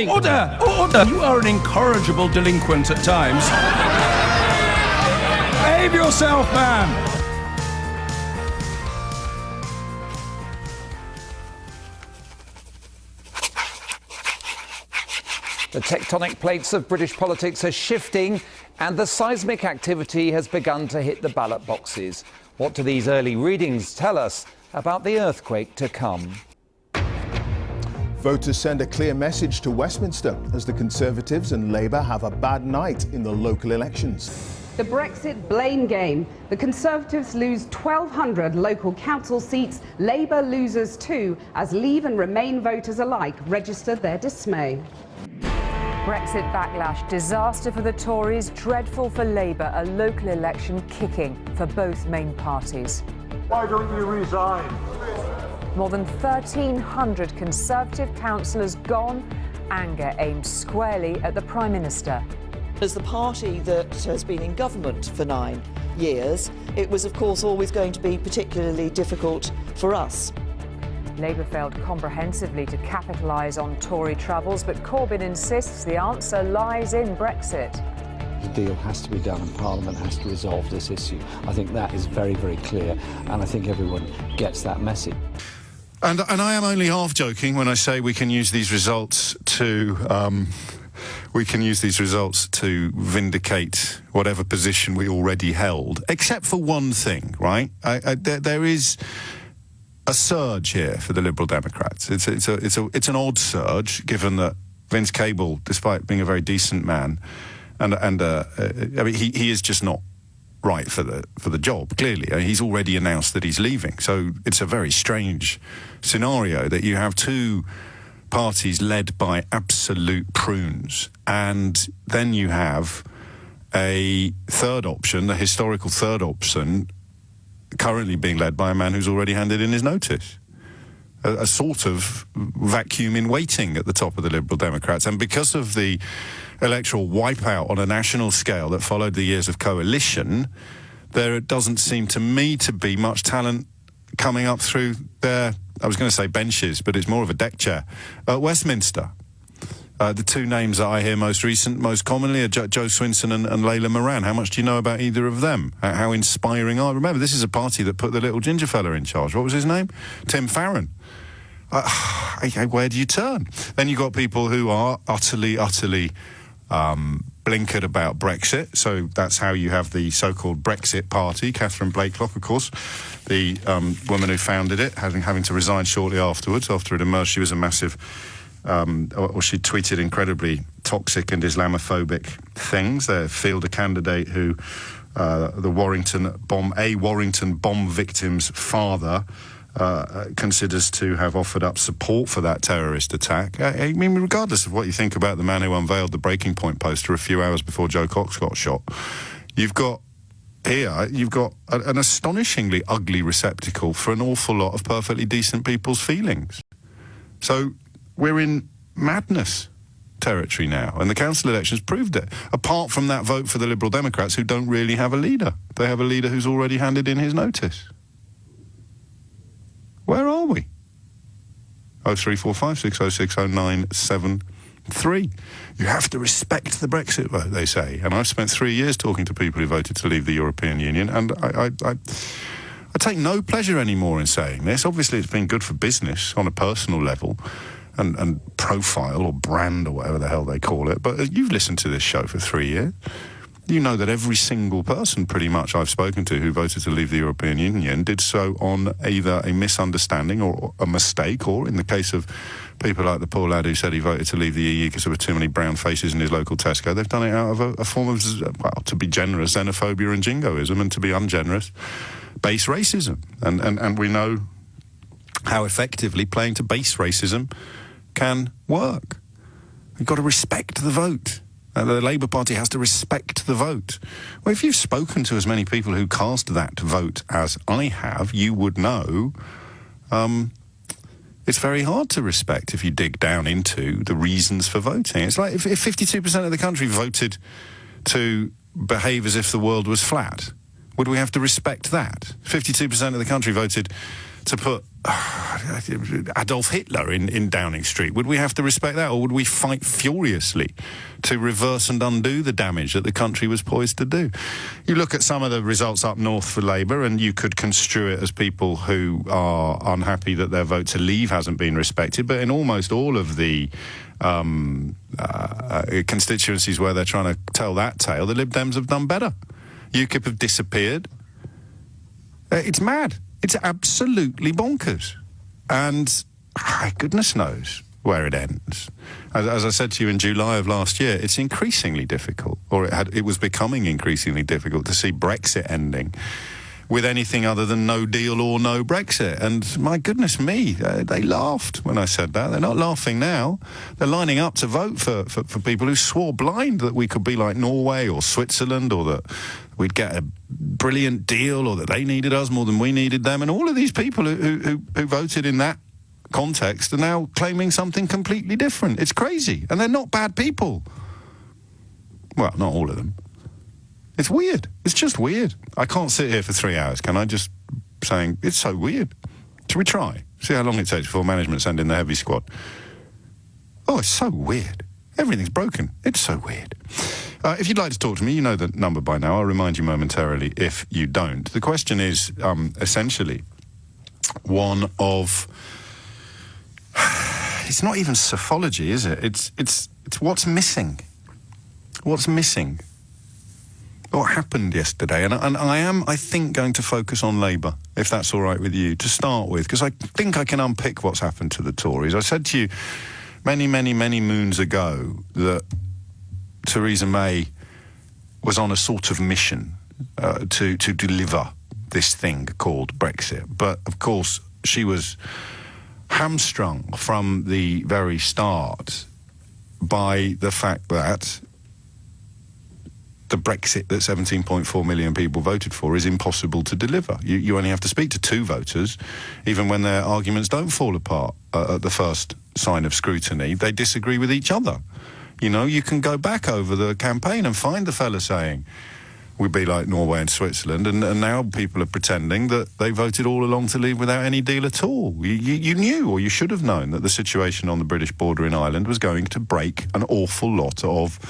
Order! Order! You are an incorrigible delinquent at times. Behave yourself, man! The tectonic plates of British politics are shifting and the seismic activity has begun to hit the ballot boxes. What do these early readings tell us about the earthquake to come? Voters send a clear message to Westminster as the Conservatives and Labour have a bad night in the local elections. The Brexit blame game. The Conservatives lose 1,200 local council seats. Labour loses 2 as Leave and Remain voters alike registered their dismay. Brexit backlash, disaster for the Tories, dreadful for Labour, a local election kicking for both main parties. Why don't you resign? More than 1,300 Conservative councillors gone, anger aimed squarely at the Prime Minister. As the party that has been in government for 9 years, it was of course always going to be particularly difficult for us. Labour failed comprehensively to capitalise on Tory troubles, but Corbyn insists the answer lies in Brexit. The deal has to be done and Parliament has to resolve this issue. I think that is very, very clear, and I think everyone gets that message. And I am only half joking when I say we can use these results to vindicate whatever position we already held, except for one thing, right? There is a surge here for the Liberal Democrats. It's an odd surge, given that Vince Cable, despite being a very decent man, I mean he is just not right for the job. Clearly, he's already announced that he's leaving. So it's a very strange scenario that you have two parties led by absolute prunes, and then you have a third option, the historical third option, currently being led by a man who's already handed in his notice. A sort of vacuum in waiting at the top of the Liberal Democrats. And because of the electoral wipeout on a national scale that followed the years of coalition, there doesn't seem to me to be much talent coming up through their, I was going to say benches, but it's more of a deck chair, at Westminster. The two names that I hear most commonly are Jo Swinson and Layla Moran. How much do you know about either of them? How inspiring are? Remember, this is a party that put the little ginger fella in charge. What was his name? Tim Farron. Where do you turn? Then you've got people who are utterly blinkered about Brexit. So that's how you have the so-called Brexit party. Catherine Blakelock, of course, the woman who founded it, having to resign shortly afterwards, after it emerged she was a massive... or she tweeted incredibly toxic and Islamophobic things. They field a candidate who the Warrington bomb victim's father considers to have offered up support for that terrorist attack. I mean, regardless of what you think about the man who unveiled the Breaking Point poster a few hours before Joe Cox got shot, you've got an astonishingly ugly receptacle for an awful lot of perfectly decent people's feelings. So we're in madness territory now, and the council elections proved it. Apart from that vote for the Liberal Democrats, who don't really have a leader. They have a leader who's already handed in his notice. Where are we? 0345 606 0973. You have to respect the Brexit vote, they say. And I've spent 3 years talking to people who voted to leave the European Union, and I take no pleasure anymore in saying this. Obviously, it's been good for business on a personal level and profile or brand or whatever the hell they call it. But you've listened to this show for 3 years. You know that every single person pretty much I've spoken to who voted to leave the European Union did so on either a misunderstanding or a mistake, or in the case of people like the poor lad who said he voted to leave the EU because there were too many brown faces in his local Tesco, they've done it out of a form of, well, to be generous, xenophobia and jingoism, and to be ungenerous, base racism. And we know how effectively playing to base racism can work. You've got to respect the vote. The Labour Party has to respect the vote. Well, if you've spoken to as many people who cast that vote as I have, you would know it's very hard to respect if you dig down into the reasons for voting. It's like if 52% of the country voted to behave as if the world was flat, would we have to respect that? 52% of the country voted to put Adolf Hitler in Downing Street? Would we have to respect that, or would we fight furiously to reverse and undo the damage that the country was poised to do? You look at some of the results up north for Labour, and you could construe it as people who are unhappy that their vote to leave hasn't been respected, but in almost all of the constituencies where they're trying to tell that tale, the Lib Dems have done better. UKIP have disappeared. It's mad. It's absolutely bonkers. And goodness knows where it ends. As I said to you in July of last year, it's increasingly difficult, or it was becoming increasingly difficult to see Brexit ending with anything other than no deal or no Brexit. And my goodness me, they laughed when I said that. They're not laughing now. They're lining up to vote for people who swore blind that we could be like Norway or Switzerland, or that we'd get a brilliant deal, or that they needed us more than we needed them. And all of these people who voted in that context are now claiming something completely different. It's crazy. And they're not bad people. Well, not all of them. It's weird. It's just weird. I can't sit here for 3 hours, can I? Just saying, it's so weird. Should we try? See how long it takes before management send in the heavy squad. Oh, it's so weird. Everything's broken. It's so weird. If you'd like to talk to me, you know the number by now. I'll remind you momentarily if you don't. The question is essentially one of... It's not even psephology, is it? It's what's missing. What's missing? What happened yesterday? And I am, I think, going to focus on Labour, if that's all right with you, to start with, because I think I can unpick what's happened to the Tories. I said to you many, many, many moons ago that Theresa May was on a sort of mission to deliver this thing called Brexit. But, of course, she was hamstrung from the very start by the fact that the Brexit that 17.4 million people voted for is impossible to deliver. You only have to speak to 2 voters, even when their arguments don't fall apart at the first sign of scrutiny. They disagree with each other. You know, you can go back over the campaign and find the fella saying, we'd be like Norway and Switzerland, and now people are pretending that they voted all along to leave without any deal at all. You knew, or you should have known, that the situation on the British border in Ireland was going to break an awful lot of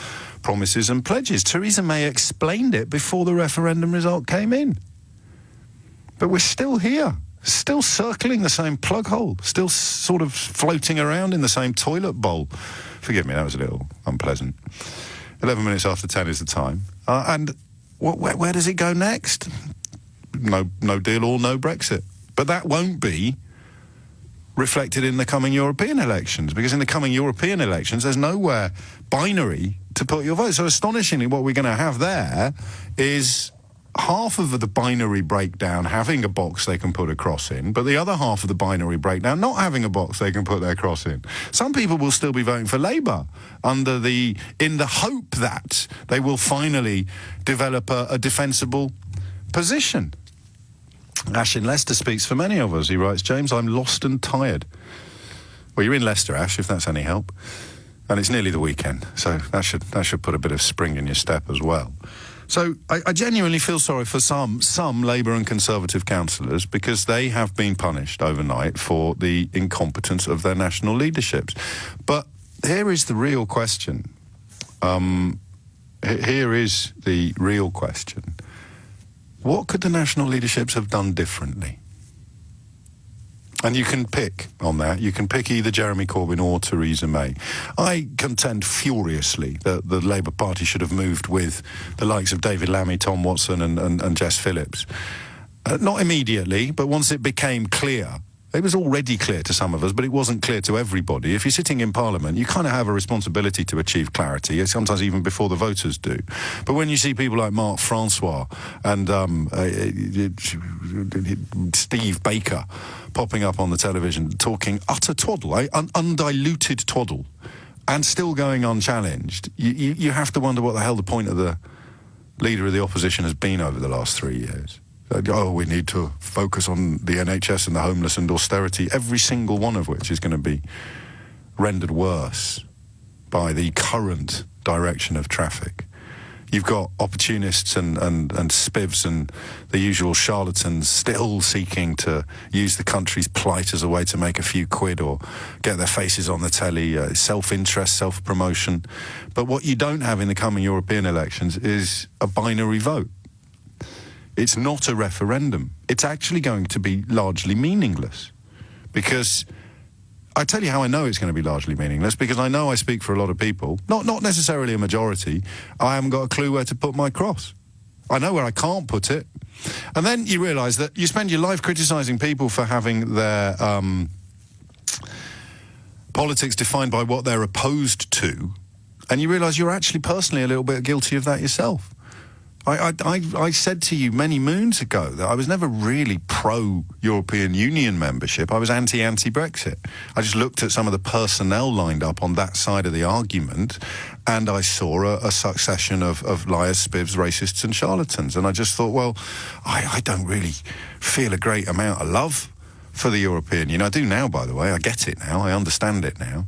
promises and pledges. Theresa May explained it before the referendum result came in. But we're still here, still circling the same plug hole, still sort of floating around in the same toilet bowl. Forgive me, that was a little unpleasant. 11 minutes after 10 is the time. And where does it go next? No deal or no Brexit. But that won't be reflected in the coming European elections, because in the coming European elections, there's nowhere binary to put your vote. So astonishingly, what we're going to have there is half of the binary breakdown having a box they can put a cross in, but the other half of the binary breakdown not having a box they can put their cross in. Some people will still be voting for Labour in the hope that they will finally develop a defensible position. Ash in Leicester speaks for many of us. He writes, James, I'm lost and tired. Well, you're in Leicester, Ash, if that's any help. And it's nearly the weekend, so that should put a bit of spring in your step as well. So I genuinely feel sorry for some Labour and Conservative councillors, because they have been punished overnight for the incompetence of their national leaderships. But here is the real question. Here is the real question. What could the national leaderships have done differently? And you can pick on that. You can pick either Jeremy Corbyn or Theresa May. I contend furiously that the Labour Party should have moved with the likes of David Lammy, Tom Watson and Jess Phillips. Not immediately, but once it became clear. It was already clear to some of us, but it wasn't clear to everybody. If you're sitting in Parliament, you kind of have a responsibility to achieve clarity, sometimes even before the voters do. But when you see people like Mark Francois and Steve Baker popping up on the television talking utter twaddle, undiluted twaddle, and still going unchallenged, you have to wonder what the hell the point of the leader of the opposition has been over the last 3 years. Oh, we need to focus on the NHS and the homeless and austerity, every single one of which is going to be rendered worse by the current direction of traffic. You've got opportunists and spivs and the usual charlatans still seeking to use the country's plight as a way to make a few quid or get their faces on the telly, self-interest, self-promotion. But what you don't have in the coming European elections is a binary vote. It's not a referendum. It's actually going to be largely meaningless. Because I tell you how I know it's going to be largely meaningless, because I know I speak for a lot of people, not necessarily a majority. I haven't got a clue where to put my cross. I know where I can't put it. And then you realise that you spend your life criticising people for having their politics defined by what they're opposed to, and you realise you're actually personally a little bit guilty of that yourself. I said to you many moons ago that I was never really pro-European Union membership. I was anti-Brexit. I just looked at some of the personnel lined up on that side of the argument, and I saw a succession of liars, spivs, racists and charlatans. And I just thought, well, I don't really feel a great amount of love for the European Union. I do now, by the way. I get it now. I understand it now.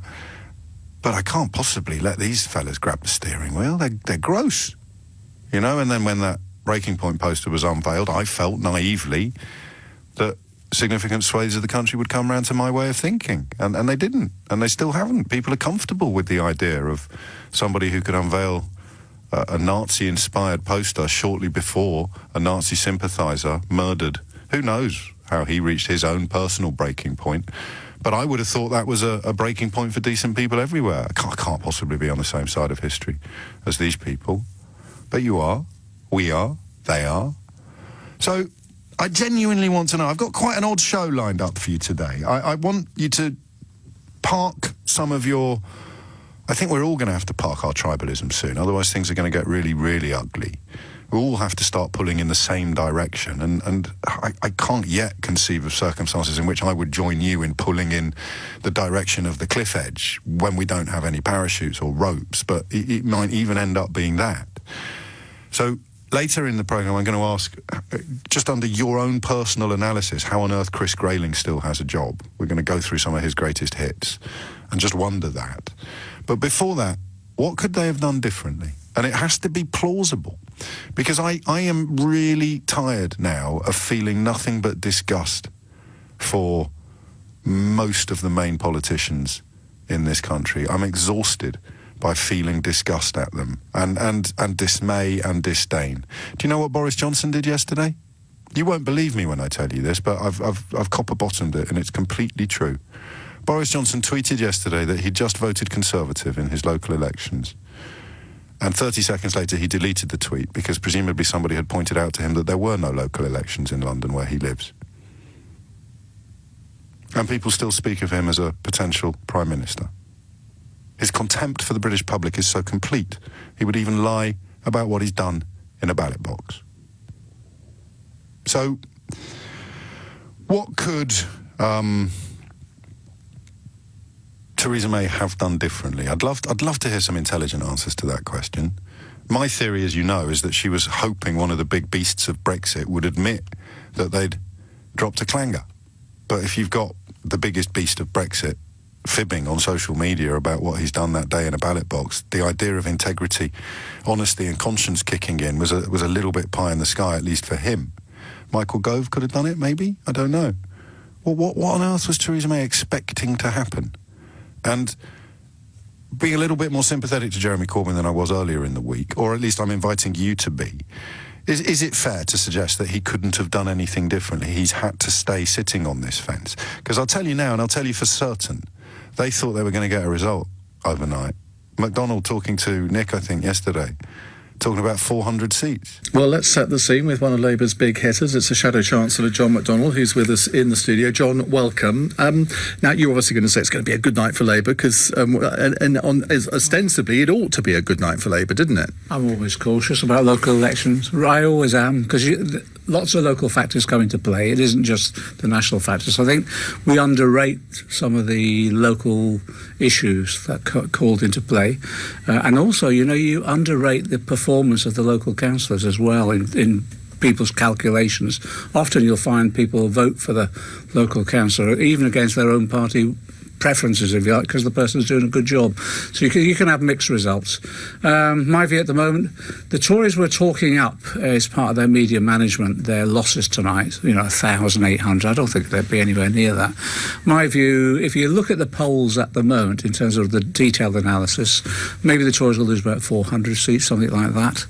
But I can't possibly let these fellas grab the steering wheel. They're gross. You know, and then when that Breaking Point poster was unveiled, I felt naively that significant swathes of the country would come round to my way of thinking. And they didn't, and they still haven't. People are comfortable with the idea of somebody who could unveil a Nazi-inspired poster shortly before a Nazi sympathiser murdered. Who knows how he reached his own personal breaking point. But I would have thought that was a breaking point for decent people everywhere. I can't possibly be on the same side of history as these people. But you are, we are, they are. So I genuinely want to know. I've got quite an odd show lined up for you today. I want you to park some of your... I think we're all going to have to park our tribalism soon, otherwise things are going to get really, really ugly. We'll all have to start pulling in the same direction, and I can't yet conceive of circumstances in which I would join you in pulling in the direction of the cliff edge when we don't have any parachutes or ropes, but it might even end up being that. So later in the programme, I'm going to ask, just under your own personal analysis, how on earth Chris Grayling still has a job. We're going to go through some of his greatest hits and just wonder that. But before that, what could they have done differently? And it has to be plausible, because I am really tired now of feeling nothing but disgust for most of the main politicians in this country. I'm exhausted by feeling disgust at them and dismay and disdain. Do you know what Boris Johnson did yesterday? You won't believe me when I tell you this, but I've copper-bottomed it, and it's completely true. Boris Johnson tweeted yesterday that he'd just voted Conservative in his local elections. And 30 seconds later, he deleted the tweet because presumably somebody had pointed out to him that there were no local elections in London where he lives. And people still speak of him as a potential Prime Minister. His contempt for the British public is so complete, he would even lie about what he's done in a ballot box. So, what could Theresa May have done differently? I'd love to hear some intelligent answers to that question. My theory, as you know, is that she was hoping one of the big beasts of Brexit would admit that they'd dropped a clanger. But if you've got the biggest beast of Brexit fibbing on social media about what he's done that day in a ballot box, the idea of integrity, honesty and conscience kicking in was a little bit pie in the sky, at least for him. Michael Gove could have done it, maybe? I don't know. Well, what on earth was Theresa May expecting to happen? And being a little bit more sympathetic to Jeremy Corbyn than I was earlier in the week, or at least I'm inviting you to be, is it fair to suggest that he couldn't have done anything differently? He's had to stay sitting on this fence. Because I'll tell you now, and I'll tell you for certain, they thought they were going to get a result overnight. McDonnell talking to Nick, I think, yesterday, talking about 400 seats. Well, let's set the scene with one of Labour's big hitters. It's the Shadow Chancellor, John McDonnell, who's with us in the studio. John, welcome. Now, you're obviously going to say it's going to be a good night for Labour, because ostensibly it ought to be a good night for Labour, didn't it? I'm always cautious about local elections. I always am, because lots of local factors come into play. It isn't just the national factors. I think we underrate some of the local issues that called into play. And also, you underrate the performance of the local councillors as well in people's calculations. Often you'll find people vote for the local councillor, even against their own party preferences, if you like, because the person's doing a good job. So you can have mixed results. My view at the moment, the Tories were talking up as part of their media management their losses tonight, 1,800. I don't think they'd be anywhere near that. My view, if you look at the polls at the moment in terms of the detailed analysis, maybe the Tories will lose about 400 seats, something like that.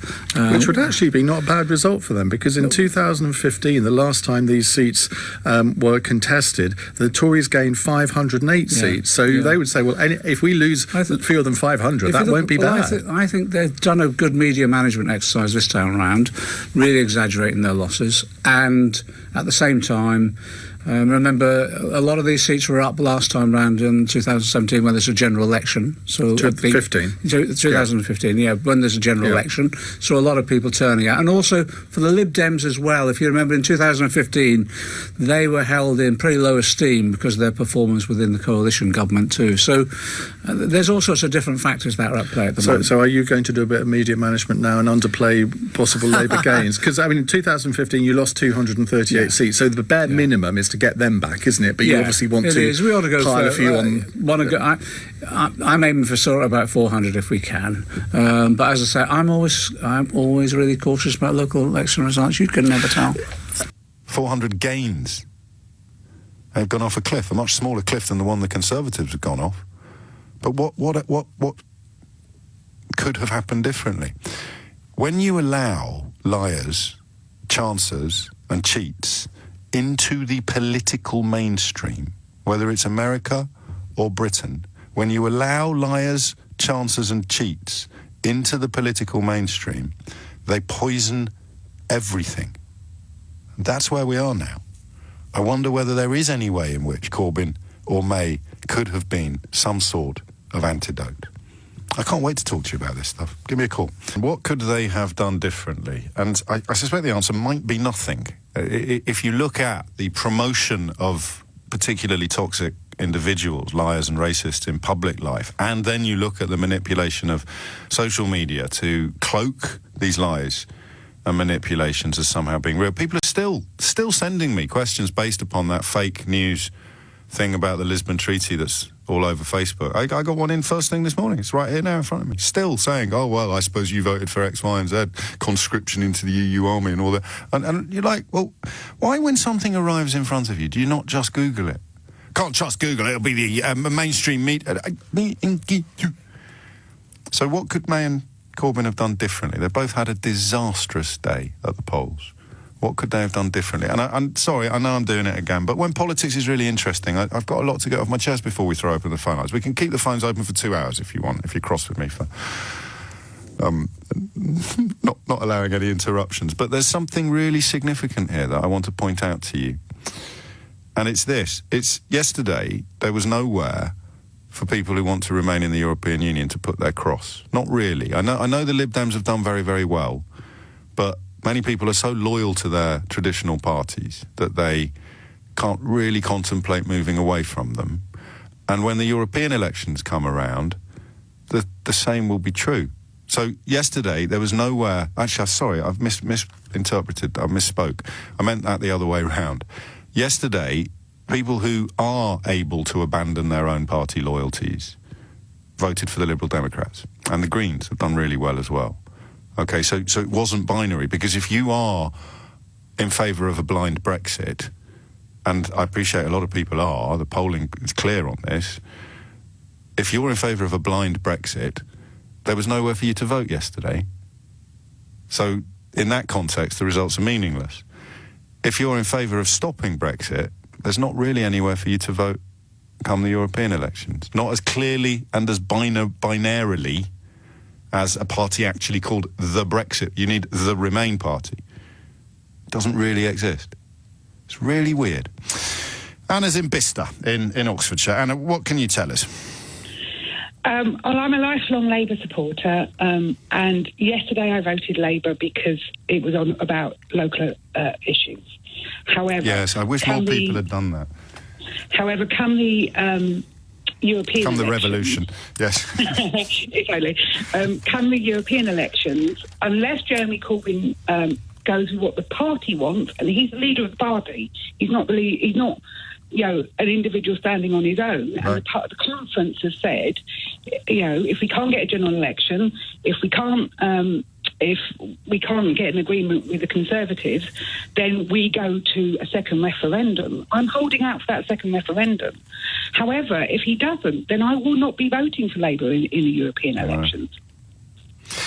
Which would actually be not a bad result for them, because in 2015, the last time these seats were contested, the Tories gained 508 seats. So they would say, well, if we lose fewer than 500, that won't be bad. I think they've done a good media management exercise this time around, really exaggerating their losses, and at the same time, remember, a lot of these seats were up last time round in 2017 when there's a general election. So 2015, when there's a general election. So a lot of people turning out. And also for the Lib Dems as well, if you remember in 2015, they were held in pretty low esteem because of their performance within the coalition government too. So there's all sorts of different factors that are at play at the moment. So are you going to do a bit of media management now and underplay possible Labour gains? Because, I mean, in 2015 you lost 238 seats, so the bare minimum is to get them back, isn't it? But you obviously want to we ought to go pile a few on. I'm aiming for sort of about 400 if we can. But as I say, I'm always really cautious about local election results. You can never tell. 400 gains. They've gone off a cliff, a much smaller cliff than the one the Conservatives have gone off. But what could have happened differently? When you allow liars, chancers, and cheats into the political mainstream, whether it's America or Britain, when you allow liars, chancers and cheats into the political mainstream, they poison everything. That's where we are now. I wonder whether there is any way in which Corbyn or May could have been some sort of antidote. I can't wait to talk to you about this stuff. Give me a call. What could they have done differently? And I suspect the answer might be nothing. If you look at the promotion of particularly toxic individuals, liars and racists in public life, and then you look at the manipulation of social media to cloak these lies and manipulations as somehow being real, people are still sending me questions based upon that fake news thing about the Lisbon Treaty that's all over Facebook. I got one in first thing this morning. It's right here now in front of me. Still saying, oh, well, I suppose you voted for X, Y and Z, conscription into the EU army and all that. And you're like, well, why when something arrives in front of you, do you not just Google it? Can't just Google it. It'll be the mainstream media. So what could May and Corbyn have done differently? They both had a disastrous day at the polls. What could they have done differently? And I'm sorry, I know I'm doing it again, but when politics is really interesting, I've got a lot to get off my chest before we throw open the phone lines. We can keep the phones open for 2 hours if you want, if you're cross with me for not allowing any interruptions. But there's something really significant here that I want to point out to you. And it's this. It's yesterday, there was nowhere for people who want to remain in the European Union to put their cross. Not really. I know the Lib Dems have done very, very well, but many people are so loyal to their traditional parties that they can't really contemplate moving away from them. And when the European elections come around, the same will be true. So yesterday, there was nowhere... Actually, sorry, I've misinterpreted. I misspoke. I meant that the other way round. Yesterday, people who are able to abandon their own party loyalties voted for the Liberal Democrats. And the Greens have done really well as well. OK, so it wasn't binary, because if you are in favour of a blind Brexit, and I appreciate a lot of people are, the polling is clear on this, if you're in favour of a blind Brexit, there was nowhere for you to vote yesterday. So in that context, the results are meaningless. If you're in favour of stopping Brexit, there's not really anywhere for you to vote come the European elections. Not as clearly and as binarily as a party actually called the Brexit. You need the Remain party. It doesn't really exist. It's really weird. Anna's in Bicester in Oxfordshire. Anna, what can you tell us? Well, I'm a lifelong Labour supporter, and yesterday I voted Labour because it was on about local issues. However, yes, I wish more people had done that. However, come the European come the elections, revolution, yes. exactly. Come the European elections, unless Jeremy Corbyn goes with what the party wants, and he's the leader of the party. He's not an individual standing on his own. And the part of the conference has said, if we can't get a general election, if we can't get an agreement with the Conservatives, then we go to a second referendum. I'm holding out for that second referendum. However, if he doesn't, then I will not be voting for Labour in the European elections.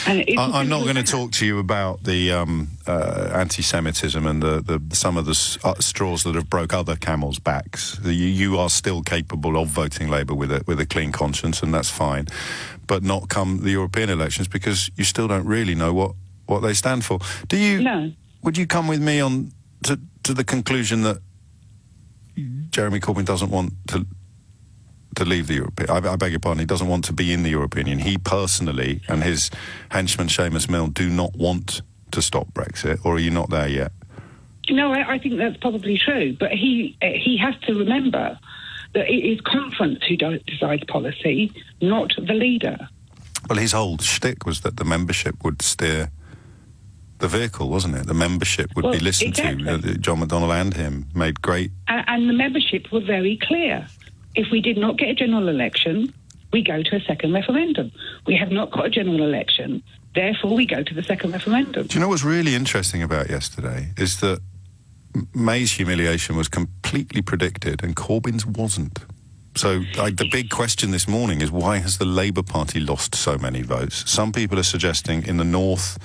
And I'm not going to talk to you about the anti-Semitism and some of the straws that have broke other camels' backs. You are still capable of voting Labour with a clean conscience, and that's fine. But not come the European elections, because you still don't really know what they stand for. Do you? No. Would you come with me on to the conclusion that Jeremy Corbyn doesn't want to leave the European... I beg your pardon, he doesn't want to be in the European Union. He personally and his henchman Seamus Milne do not want to stop Brexit, or are you not there yet? No, I think that's probably true, but he has to remember that it is conference who decides policy, not the leader. Well, his whole shtick was that the membership would steer the vehicle, wasn't it? The membership would be listened to. John McDonnell and him made great... And the membership were very clear. If we did not get a general election, we go to a second referendum. We have not got a general election, therefore we go to the second referendum. Do you know what's really interesting about yesterday is that May's humiliation was completely predicted and Corbyn's wasn't. So the big question this morning is, why has the Labour Party lost so many votes? Some people are suggesting in the north,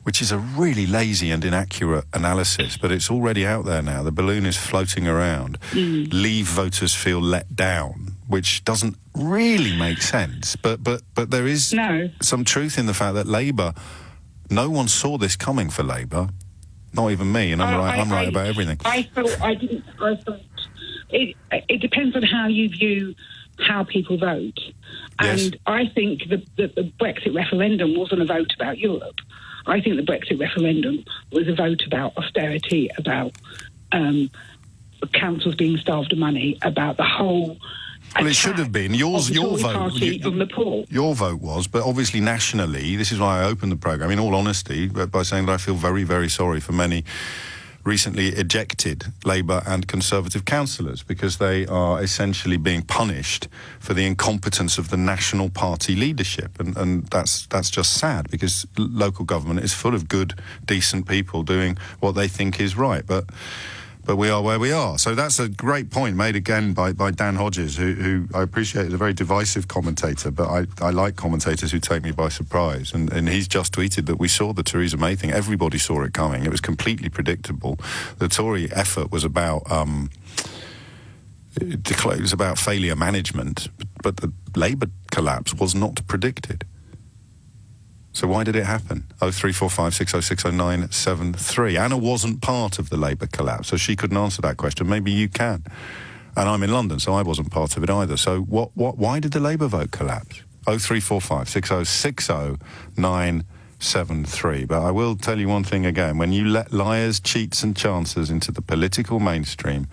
which is a really lazy and inaccurate analysis, but it's already out there now. The balloon is floating around. Leave voters feel let down, which doesn't really make sense. But there is some truth in the fact that Labour, no one saw this coming for Labour, not even me, and I'm right about everything. I thought it depends on how you view how people vote. Yes. And I think the Brexit referendum wasn't a vote about Europe. I think the Brexit referendum was a vote about austerity, about councils being starved of money, about the whole... Well, it should have been. Your vote was, but obviously nationally, this is why I opened the programme, in all honesty, by saying that I feel very, very sorry for many recently ejected Labour and Conservative councillors, because they are essentially being punished for the incompetence of the national party leadership, and that's just sad, because local government is full of good, decent people doing what they think is right, but we are where we are. So that's a great point made again by Dan Hodges, who I appreciate is a very divisive commentator, but I like commentators who take me by surprise. And he's just tweeted that we saw the Theresa May thing. Everybody saw it coming. It was completely predictable. The Tory effort was about failure management, but the Labour collapse was not predicted. So why did it happen? 0345 6060973. Anna wasn't part of the Labour collapse, so she couldn't answer that question. Maybe you can. And I'm in London, so I wasn't part of it either. So why did the Labour vote collapse? 0345 6060973. But I will tell you one thing again. When you let liars, cheats and chancers into the political mainstream,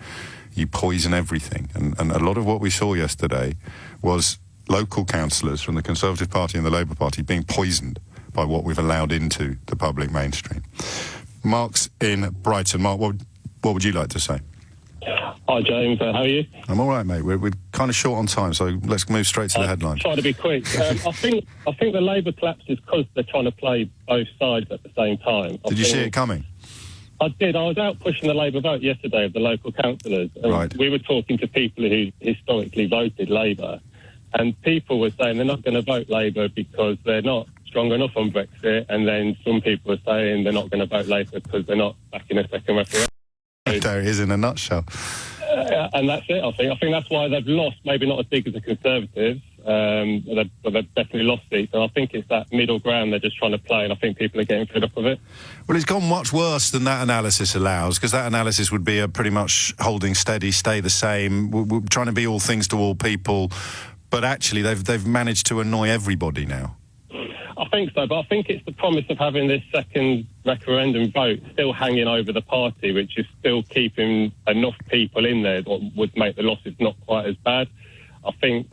you poison everything. And a lot of what we saw yesterday was local councillors from the Conservative Party and the Labour Party being poisoned by what we've allowed into the public mainstream. Mark's in Brighton. Mark, what would you like to say? Hi, James. How are you? I'm all right, mate. We're kind of short on time, so let's move straight to the headline. Try to be quick. I think the Labour collapse is because they're trying to play both sides at the same time. Did you see it coming? I did. I was out pushing the Labour vote yesterday of the local councillors. And we were talking to people who historically voted Labour, and people were saying they're not going to vote Labour because they're not strong enough on Brexit, and then some people are saying they're not going to vote Labour because they're not backing a second referendum. There it is in a nutshell. And that's it, I think. I think that's why they've lost, maybe not as big as the Conservatives, but they've definitely lost seats. And I think it's that middle ground they're just trying to play, and I think people are getting fed up with it. Well, it's gone much worse than that analysis allows, because that analysis would be a pretty much holding steady, stay the same, we're trying to be all things to all people, but actually they've managed to annoy everybody now. I think so, but I think it's the promise of having this second referendum vote still hanging over the party, which is still keeping enough people in there that would make the losses not quite as bad. I think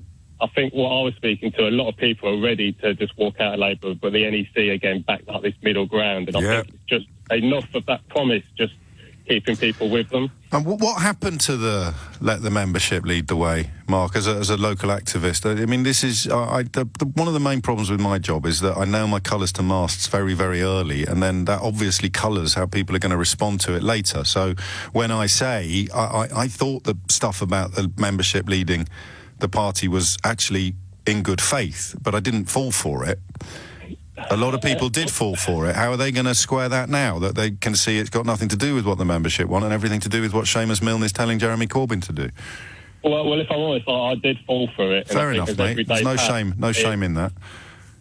what I was speaking to, a lot of people are ready to just walk out of Labour, but the NEC again backed up this middle ground, and I think it's just enough of that promise just keeping people with them. And what happened to let the membership lead the way, Mark, as a local activist? I mean, this is one of the main problems with my job is that I nail my colours to masts very, very early, and then that obviously colours how people are going to respond to it later. So when I say I thought the stuff about the membership leading the party was actually in good faith, but I didn't fall for it. A lot of people did fall for it. How are they going to square that now, that they can see it's got nothing to do with what the membership want and everything to do with what Seamus Milne is telling Jeremy Corbyn to do? Well, if I'm honest, I did fall for it. Fair enough, mate. There's no shame in that.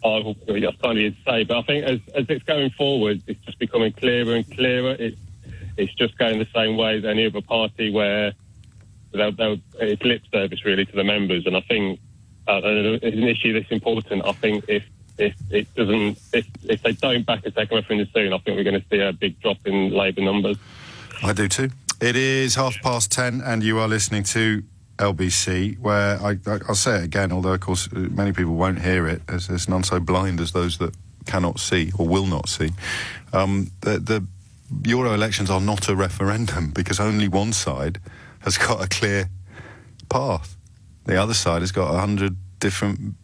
I can't even say, but I think as it's going forward, it's just becoming clearer and clearer. It's just going the same way as any other party where it's lip service really to the members. And I think it's an issue that's important. I think if they don't back a second referendum soon, I think we're going to see a big drop in Labour numbers. I do too. It is 10:30 and you are listening to LBC, where I'll say it again, although of course many people won't hear it, as there's none so blind as those that cannot see or will not see. The Euro elections are not a referendum because only one side has got a clear path. The other side has got 100 different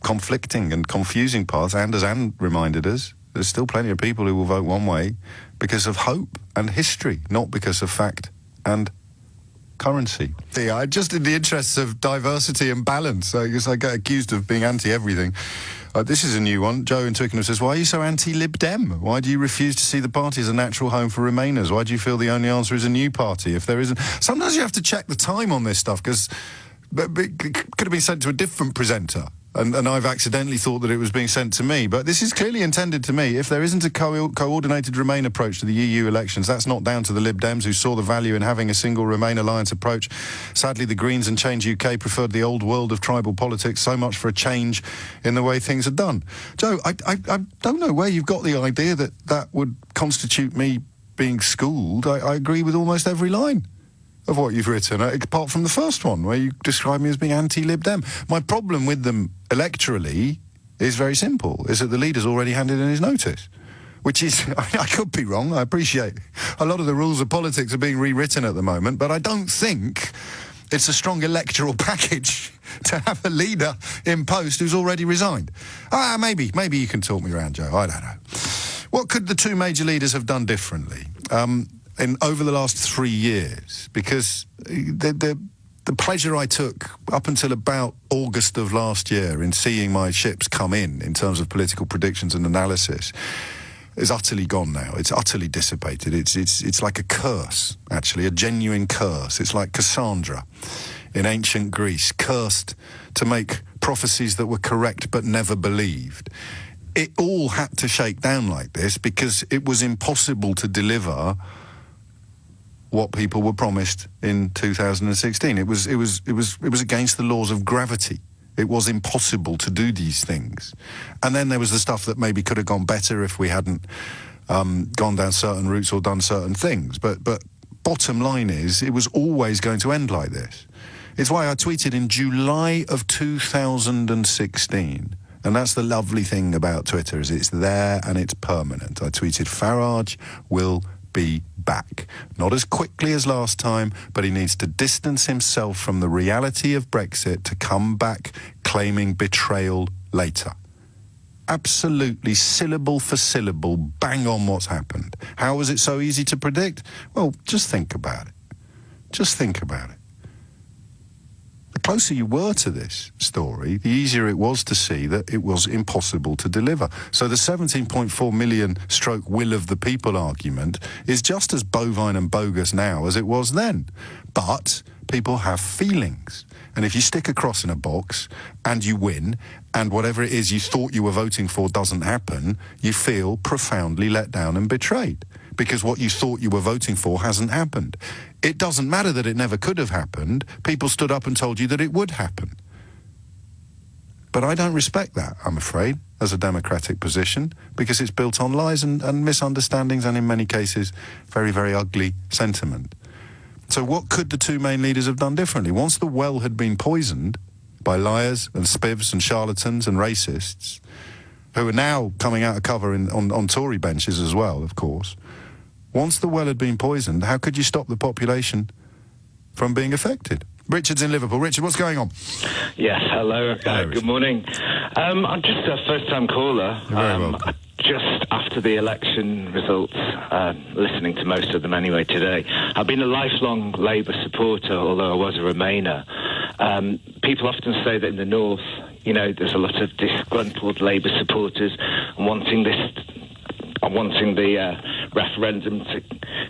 conflicting and confusing paths, and as Anne reminded us, there's still plenty of people who will vote one way because of hope and history, not because of fact and currency. Yeah, just in the interests of diversity and balance, I guess I get accused of being anti-everything. This is a new one. Joe in Twickenham says, why are you so anti-Lib Dem? Why do you refuse to see the party as a natural home for Remainers? Why do you feel the only answer is a new party if there isn't? Sometimes you have to check the time on this stuff because it could have been sent to a different presenter. And I've accidentally thought that it was being sent to me. But this is clearly intended to me. If there isn't a coordinated Remain approach to the EU elections, that's not down to the Lib Dems, who saw the value in having a single Remain alliance approach. Sadly, the Greens and Change UK preferred the old world of tribal politics. So much for a change in the way things are done. Joe, I don't know where you've got the idea that would constitute me being schooled. I agree with almost every line of what you've written, apart from the first one, where you describe me as being anti-Lib Dem. My problem with them electorally is very simple, is that the leader's already handed in his notice, which is, I could be wrong, I appreciate a lot of the rules of politics are being rewritten at the moment, but I don't think it's a strong electoral package to have a leader in post who's already resigned. Maybe you can talk me around, Joe, I don't know. What could the two major leaders have done differently? Over the last 3 years, because the pleasure I took up until about August of last year in seeing my ships come in terms of political predictions and analysis is utterly gone now. It's utterly dissipated. It's like a curse, actually, a genuine curse. It's like Cassandra in ancient Greece, cursed to make prophecies that were correct but never believed. It all had to shake down like this because it was impossible to deliver what people were promised in 2016. It was against the laws of gravity. It was impossible to do these things. And then there was the stuff that maybe could have gone better if we hadn't gone down certain routes or done certain things. But bottom line is, it was always going to end like this. It's why I tweeted in July of 2016, and that's the lovely thing about Twitter, is it's there and it's permanent. I tweeted, Farage will be back. Not as quickly as last time, but he needs to distance himself from the reality of Brexit to come back claiming betrayal later. Absolutely, syllable for syllable, bang on what's happened. How was it so easy to predict? Well, just think about it. Just think about it. The closer you were to this story, the easier it was to see that it was impossible to deliver. So the 17.4 million stroke will of the people argument is just as bovine and bogus now as it was then. But people have feelings. And if you stick a cross in a box and you win, and whatever it is you thought you were voting for doesn't happen, you feel profoundly let down and betrayed. Because what you thought you were voting for hasn't happened. It doesn't matter that it never could have happened. People stood up and told you that it would happen. But I don't respect that, I'm afraid, as a democratic position, because it's built on lies and misunderstandings and, in many cases, very, very ugly sentiment. So what could the two main leaders have done differently? Once the well had been poisoned by liars and spivs and charlatans and racists, who are now coming out of cover on Tory benches as well, of course, Once the well had been poisoned, how could you stop the population from being affected? Richard's in Liverpool. Richard, what's going on? Yes, hello. Good morning. I'm just a first-time caller. You're very welcome. Just after the election results, listening to most of them anyway today. I've been a lifelong Labour supporter, although I was a Remainer. People often say that in the North, you know, there's a lot of disgruntled Labour supporters wanting the referendum to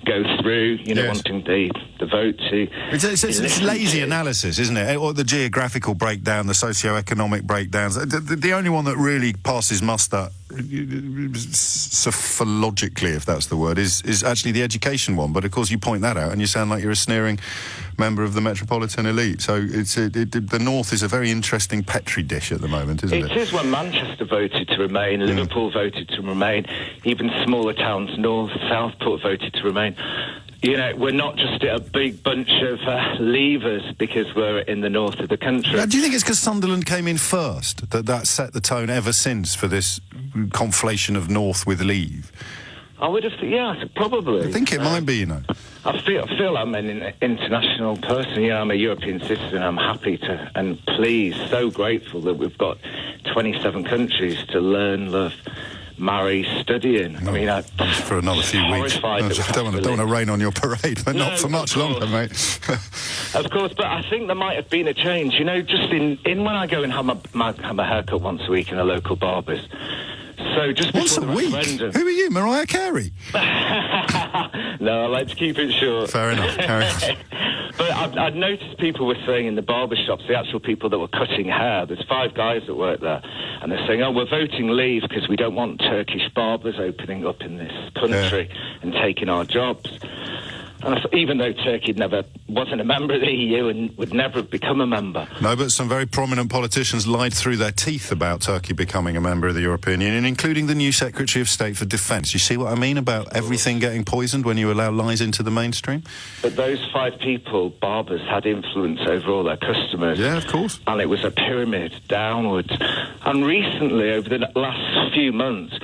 go through, you know, wanting the vote to... It's lazy analysis, isn't it? Or the geographical breakdown, the socio-economic breakdowns. The only one that really passes muster, sophologically, if that's the word, is actually the education one. But, of course, you point that out and you sound like you're a sneering member of the metropolitan elite. So the North is a very interesting petri dish at the moment, isn't it? It is when Manchester voted to remain, Liverpool voted to remain, even smaller towns, North, Southport voted to remain. You know, we're not just a big bunch of leavers because we're in the north of the country. Now, do you think it's because Sunderland came in first that set the tone ever since for this conflation of North with Leave? I would have, yeah, probably. I think it might be, you know. I feel I'm an international person. You know, I'm a European citizen. I'm happy to and pleased, so grateful that we've got 27 countries to learn, love, marry, study in. I mean, for another few weeks. I don't want to rain on your parade, but not for much longer, mate. Of course, but I think there might have been a change. You know, just in when I go and have my haircut once a week in a local barber's. So just once a week? Who are you, Mariah Carey? No, I like to keep it short. Fair enough. Carry on. But I'd noticed people were saying in the barber shops, the actual people that were cutting hair, there's 5 guys that work there, and they're saying, oh, we're voting Leave because we don't want Turkish barbers opening up in this country and taking our jobs. And even though Turkey wasn't a member of the EU and would never have become a member. No, but some very prominent politicians lied through their teeth about Turkey becoming a member of the European Union, including the new Secretary of State for Defence. You see what I mean about everything getting poisoned when you allow lies into the mainstream? But those 5 people, barbers, had influence over all their customers. Yeah, of course. And it was a pyramid downwards. And recently, over the last few months,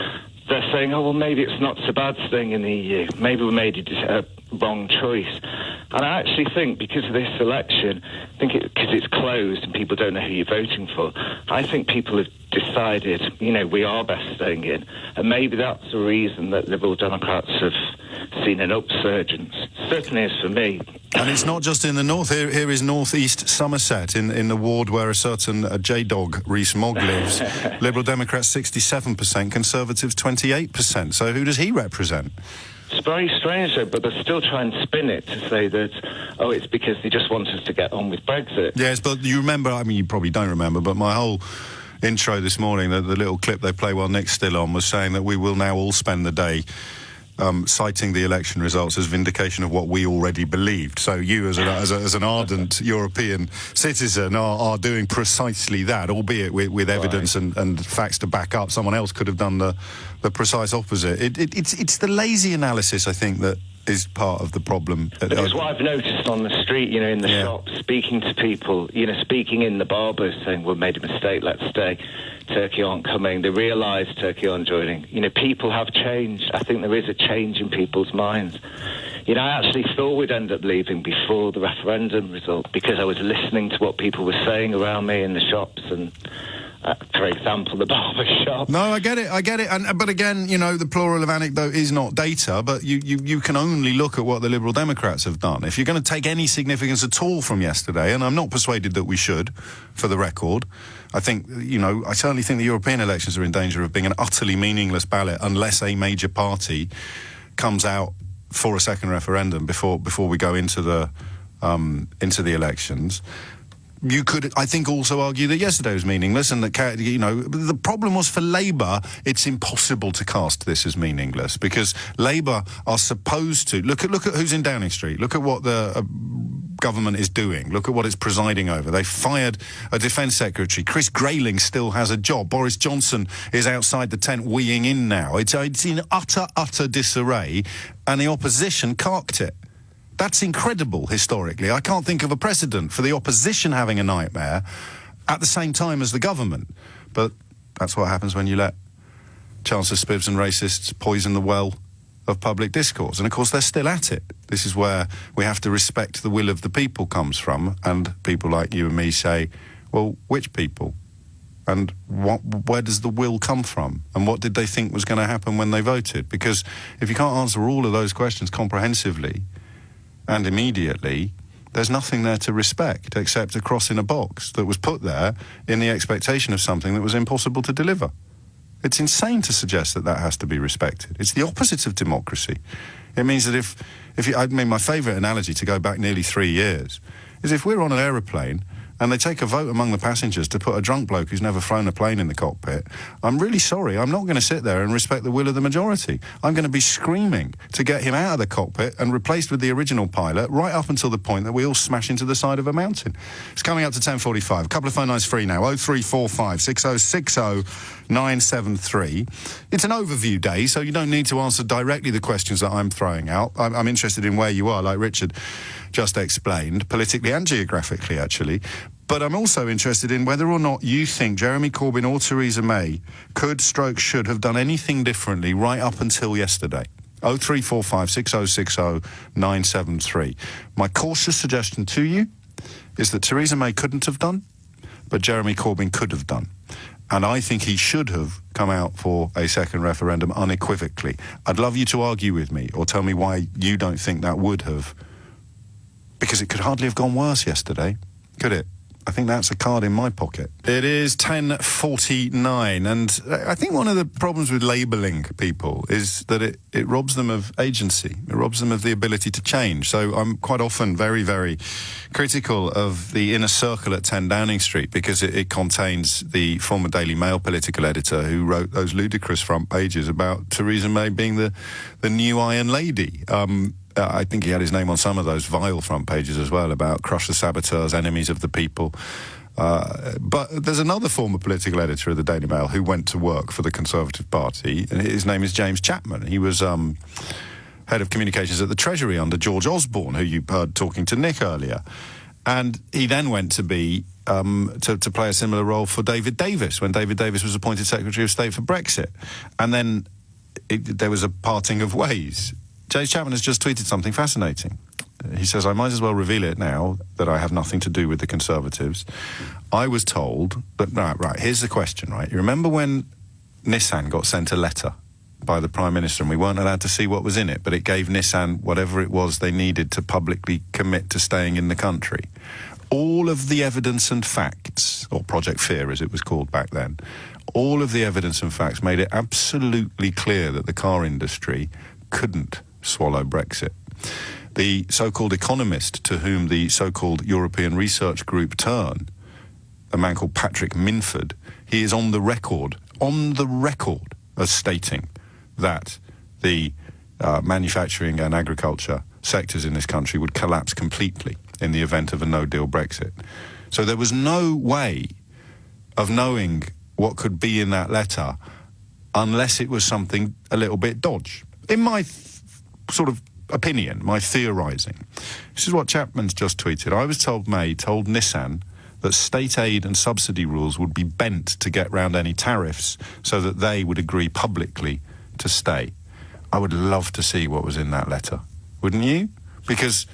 they're saying, oh, well, maybe it's not so bad staying in the EU. Maybe we made a wrong choice. And I actually think, because of this election, because it's closed and people don't know who you're voting for, I think people have decided, you know, we are best staying in. And maybe that's the reason that Liberal Democrats have seen an upsurgence. Certainly is for me. And it's not just in the north. Here is northeast Somerset, in the ward where a certain J-Dog, Rees-Mogg, lives. Liberal Democrats 67%, Conservatives 28%. So who does he represent? It's very strange, though, but they're still trying to spin it to say that, oh, it's because they just want us to get on with Brexit. Yes, but you remember, I mean, you probably don't remember, but my whole intro this morning, the little clip they play while Nick's still on, was saying that we will now all spend the day citing the election results as vindication of what we already believed. So you, as an ardent European citizen, are doing precisely that, albeit with evidence and facts to back up. Someone else could have done the precise opposite. It's the lazy analysis, I think, that is part of the problem. But it's what I've noticed on the street, you know, in the shops, speaking to people, you know, speaking in the barbers, saying, we've made a mistake, let's stay. Turkey aren't coming. They realise Turkey aren't joining. You know, people have changed. I think there is a change in people's minds. You know, I actually thought we'd end up leaving before the referendum result because I was listening to what people were saying around me in the shops and... for example, the barber shop. No, I get it. But again, you know, the plural of anecdote is not data, but you can only look at what the Liberal Democrats have done. If you're going to take any significance at all from yesterday, and I'm not persuaded that we should, for the record, I think, you know, I certainly think the European elections are in danger of being an utterly meaningless ballot unless a major party comes out for a second referendum before we go into the elections. You could, I think, also argue that yesterday was meaningless and that, you know, the problem was for Labour, it's impossible to cast this as meaningless because Labour are supposed to... Look at who's in Downing Street. Look at what the government is doing. Look at what it's presiding over. They fired a defence secretary. Chris Grayling still has a job. Boris Johnson is outside the tent weeing in now. It's in utter disarray, and the opposition carked it. That's incredible, historically. I can't think of a precedent for the opposition having a nightmare at the same time as the government. But that's what happens when you let chancellor spivs and racists poison the well of public discourse. And, of course, they're still at it. This is where we have to respect the will of the people comes from, and people like you and me say, well, which people? And where does the will come from? And what did they think was going to happen when they voted? Because if you can't answer all of those questions comprehensively and immediately, there's nothing there to respect except a cross in a box that was put there in the expectation of something that was impossible to deliver. It's insane to suggest that that has to be respected. It's the opposite of democracy. It means that my favourite analogy, to go back nearly 3 years, is if we're on an aeroplane and they take a vote among the passengers to put a drunk bloke who's never flown a plane in the cockpit, I'm really sorry, I'm not going to sit there and respect the will of the majority. I'm going to be screaming to get him out of the cockpit and replaced with the original pilot right up until the point that we all smash into the side of a mountain. It's coming up to 10:45. A couple of phone lines free now, 0345 6060 973. It's an overview day, so you don't need to answer directly the questions that I'm throwing out. I'm interested in where you are, like Richard just explained, politically and geographically, actually. But I'm also interested in whether or not you think Jeremy Corbyn or Theresa May should have done anything differently right up until yesterday. 0345 6060 973. My cautious suggestion to you is that Theresa May couldn't have done, but Jeremy Corbyn could have done. And I think he should have come out for a second referendum unequivocally. I'd love you to argue with me or tell me why you don't think that would have, because it could hardly have gone worse yesterday, could it? I think that's a card in my pocket. It is 10:49, and I think one of the problems with labelling people is that it robs them of agency. It robs them of the ability to change. So I'm quite often very, very critical of the Inner Circle at 10 Downing Street because it contains the former Daily Mail political editor who wrote those ludicrous front pages about Theresa May being the new Iron Lady. I think he had his name on some of those vile front pages as well, about crush the saboteurs, enemies of the people. But there's another former political editor of the Daily Mail who went to work for the Conservative Party, and his name is James Chapman. He was head of communications at the Treasury under George Osborne, who you heard talking to Nick earlier. And he then went to be to play a similar role for David Davis, when David Davis was appointed Secretary of State for Brexit. And then there was a parting of ways. James Chapman has just tweeted something fascinating. He says, I might as well reveal it now that I have nothing to do with the Conservatives. I was told, but right, here's the question, right? You remember when Nissan got sent a letter by the Prime Minister and we weren't allowed to see what was in it, but it gave Nissan whatever it was they needed to publicly commit to staying in the country? All of the evidence and facts, or Project Fear as it was called back then, all of the evidence and facts made it absolutely clear that the car industry couldn't swallow Brexit. The so-called economist to whom the so-called European Research Group turn, a man called Patrick Minford, he is on the record as stating that the manufacturing and agriculture sectors in this country would collapse completely in the event of a no-deal Brexit. So there was no way of knowing what could be in that letter unless it was something a little bit dodge. In my sort of opinion, my theorising, this is what Chapman's just tweeted. I was told May told Nissan that state aid and subsidy rules would be bent to get round any tariffs so that they would agree publicly to stay. I would love to see what was in that letter, wouldn't you? Because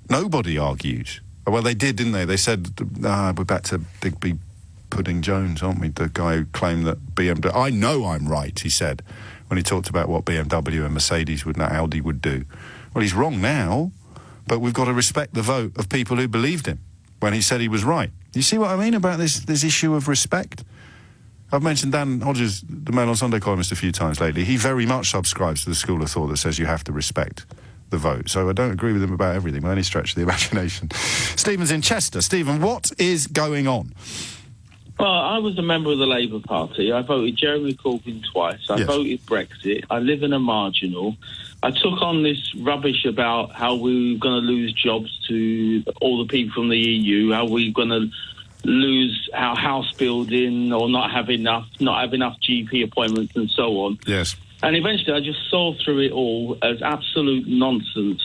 nobody argued. Well, they did, didn't they? They said, we're back to Digby Pudding Jones, aren't we? The guy who claimed that BMW... I know I'm right, he said, when he talked about what BMW and Mercedes would, not Audi would do. Well, he's wrong now, but we've got to respect the vote of people who believed him when he said he was right. You see what I mean about this issue of respect? I've mentioned Dan Hodges, the Mail on Sunday columnist, a few times lately. He very much subscribes to the school of thought that says you have to respect the vote. So I don't agree with him about everything by any stretch of the imagination. Stephen's in Chester. Stephen, what is going on? Well, I was a member of the Labour Party. I voted Jeremy Corbyn twice. I voted Brexit. I live in a marginal. I took on this rubbish about how we were going to lose jobs to all the people from the EU, how we were going to lose our house building or not have enough GP appointments and so on. Yes. And eventually I just saw through it all as absolute nonsense.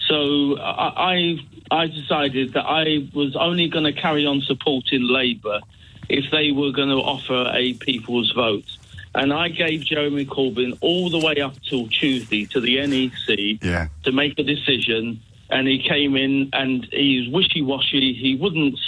So I decided that I was only going to carry on supporting Labour if they were going to offer a people's vote. And I gave Jeremy Corbyn all the way up till Tuesday to the NEC to make a decision. And he came in and he was wishy-washy. He wouldn't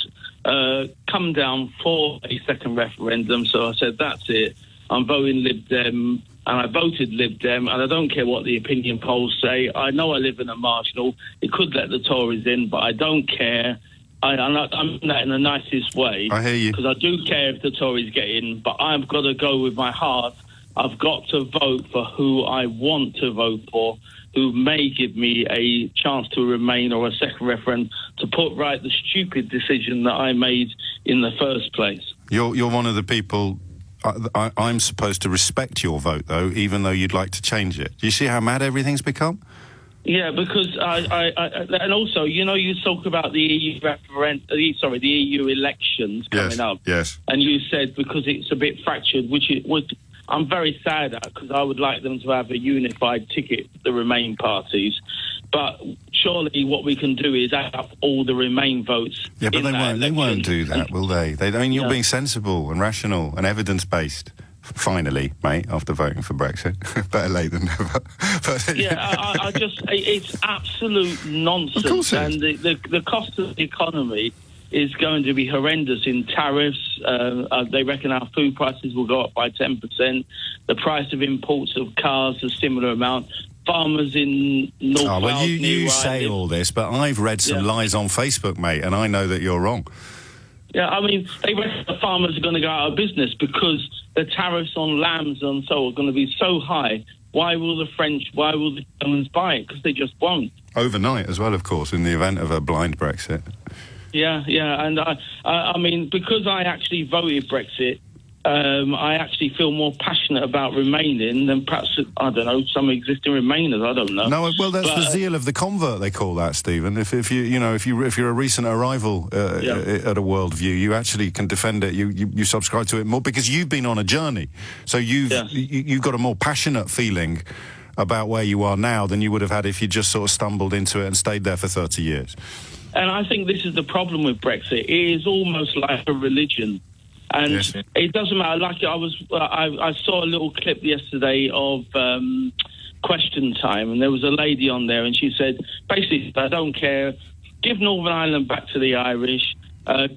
come down for a second referendum. So I said, that's it. I'm voting Lib Dem. And I voted Lib Dem. And I don't care what the opinion polls say. I know I live in a marginal. It could let the Tories in, but I don't care. I'm doing that in the nicest way. I hear you. Because I do care if the Tories get in, but I've got to go with my heart. I've got to vote for who I want to vote for, who may give me a chance to remain or a second referendum to put right the stupid decision that I made in the first place. You're one of the people... I'm supposed to respect your vote, though, even though you'd like to change it. Do you see how mad everything's become? Yeah, because and also, you talk about the EU the EU elections coming up. Yes. And you said because it's a bit fractured, which I'm very sad at, because I would like them to have a unified ticket, the Remain parties. But surely what we can do is add up all the Remain votes. Yeah, but they won't do that, will they? You're being sensible and rational and evidence-based. Finally, mate, after voting for Brexit. Better late than never. It's absolute nonsense. Of course it is. And the cost of the economy is going to be horrendous in tariffs. They reckon our food prices will go up by 10%. The price of imports of cars a similar amount. Farmers in North Wales... well, you say all this, but I've read some lies on Facebook, mate, and I know that you're wrong. Yeah, I mean, they reckon the farmers are going to go out of business because the tariffs on lambs and so are going to be so high. Why will the Germans buy it? Because they just won't. Overnight as well, of course, in the event of a blind Brexit. Yeah, and I mean, because I actually voted Brexit, I actually feel more passionate about remaining than perhaps, I don't know, some existing Remainers. I don't know. No, well, that's the zeal of the convert, they call that, Stephen. If you're a recent arrival at a worldview, you actually can defend it. You subscribe to it more because you've been on a journey. So you've got a more passionate feeling about where you are now than you would have had if you just sort of stumbled into it and stayed there for 30 years. And I think this is the problem with Brexit. It is almost like a religion. And it doesn't matter. Like I saw a little clip yesterday of Question Time, and there was a lady on there, and she said, basically, I don't care. Give Northern Ireland back to the Irish.